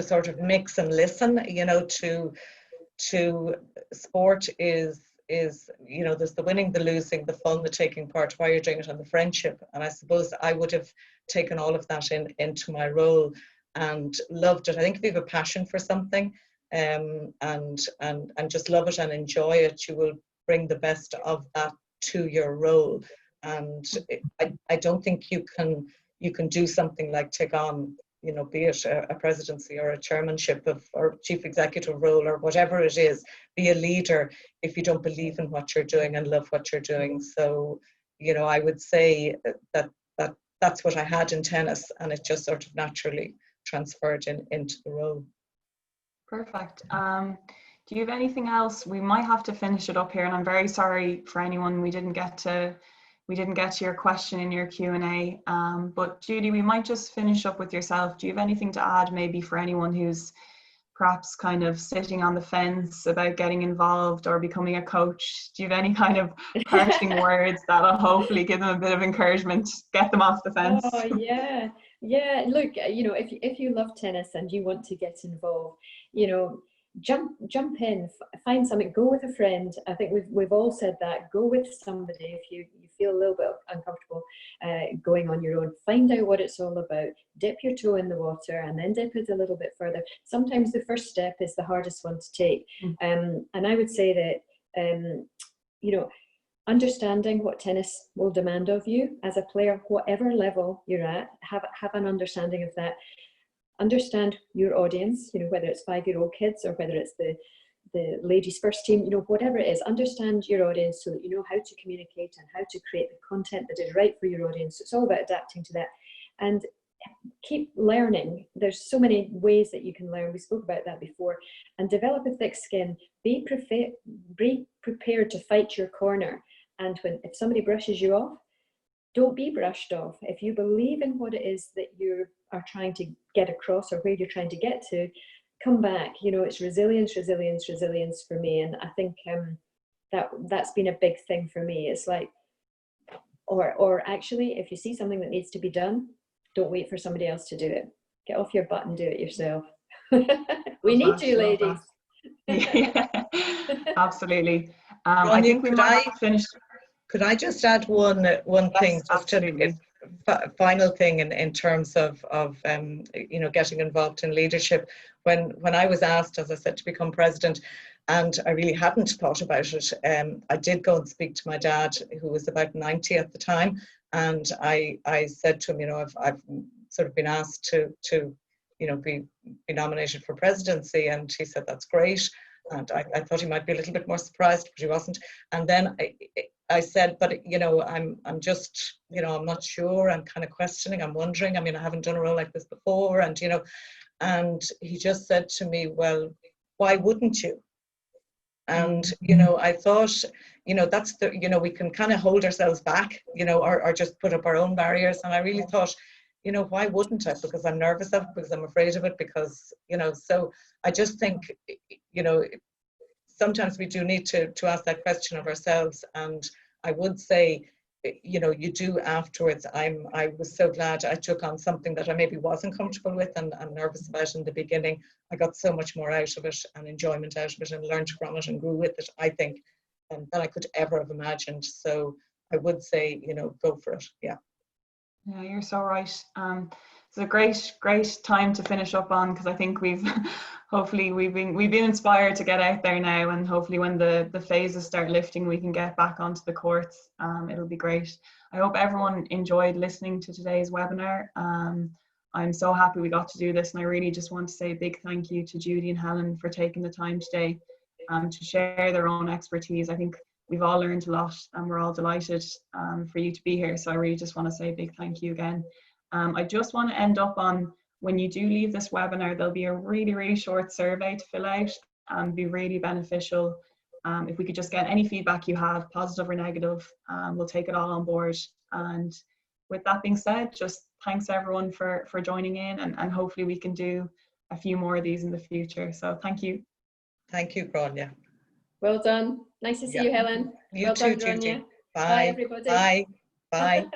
sort of mix and listen, you know, to sport is, you know, there's the winning, the losing, the fun, the taking part, why you're doing it, and the friendship. And I suppose I would have taken all of that into my role and loved it. I think if you have a passion for something and just love it and enjoy it, you will bring the best of that to your role. And I don't think you can do something like take on, you know, be it a presidency or a chairmanship or chief executive role or whatever it is, be a leader if you don't believe in what you're doing and love what you're doing. So, you know, I would say that's what I had in tennis, and it just sort of naturally transferred into the role. Perfect. Do you have anything else? We might have to finish it up here, and I'm very sorry for anyone we didn't get to your question in your Q&A. But Judy, we might just finish up with yourself. Do you have anything to add maybe for anyone who's perhaps kind of sitting on the fence about getting involved or becoming a coach, do you have any kind of parting words that'll hopefully give them a bit of encouragement, get them off the fence? Oh yeah, yeah. Look, if you love tennis and you want to get involved, jump in, find something, go with a friend. I think we've all said that. Go with somebody if you feel a little bit uncomfortable going on your own. Find out what it's all about. Dip your toe in the water and then dip it a little bit further. Sometimes the first step is the hardest one to take. And I would say that understanding what tennis will demand of you as a player, whatever level you're at, have an understanding of that. Understand your audience, whether it's 5-year-old kids or whether it's the ladies first team, whatever it is, understand your audience so that you know how to communicate and how to create the content that is right for your audience. It's all about adapting to that and keep learning. There's so many ways that you can learn. We spoke about that before. And develop a thick skin. Be prepared to fight your corner. And if somebody brushes you off, don't be brushed off. If you believe in what it is that you are trying to get across or where you're trying to get to, come back. It's resilience for me. And I think that's been a big thing for me. It's like, or actually, if you see something that needs to be done, don't wait for somebody else to do it. Get off your butt and do it yourself. We need you, ladies. Yeah, absolutely. I think we might have finished. Could I just add one thing, just final thing in terms of getting involved in leadership? When I was asked, as I said, to become president, and I really hadn't thought about it, I did go and speak to my dad, who was about 90 at the time, and I said to him, I've sort of been asked to be nominated for presidency, and he said that's great. And I thought he might be a little bit more surprised, but he wasn't. And then I said, but I'm just, I'm not sure. I'm kind of questioning. I'm wondering. I haven't done a role like this before, and and he just said to me, well, why wouldn't you? And I thought, that's we can kind of hold ourselves back, or just put up our own barriers. And I really thought, why wouldn't I? Because I'm nervous of it, because I'm afraid of it, because, so I just think, sometimes we do need to ask that question of ourselves. And I would say, you do afterwards. I was so glad I took on something that I maybe wasn't comfortable with and nervous about in the beginning. I got so much more out of it and enjoyment out of it and learned from it and grew with it, I think, than I could ever have imagined. So I would say, go for it. Yeah. Yeah, you're so right. It's a great time to finish up on, because I think hopefully we've been inspired to get out there now, and hopefully when the phases start lifting, we can get back onto the courts. It'll be great. I hope everyone enjoyed listening to today's webinar. I'm so happy we got to do this, and I really just want to say a big thank you to Judy and Helen for taking the time today to share their own expertise. I think we've all learned a lot, and we're all delighted for you to be here. So I really just want to say a big thank you again. I just want to end up on, when you do leave this webinar, there'll be a really short survey to fill out and be really beneficial. If we could just get any feedback you have, positive or negative, we'll take it all on board. And with that being said, just thanks everyone for joining in, and hopefully we can do a few more of these in the future. So thank you. Thank you, Gráinne. Well done. Nice to see you, Helen. You well too, done, Judy. Bye, everybody. Bye. Bye.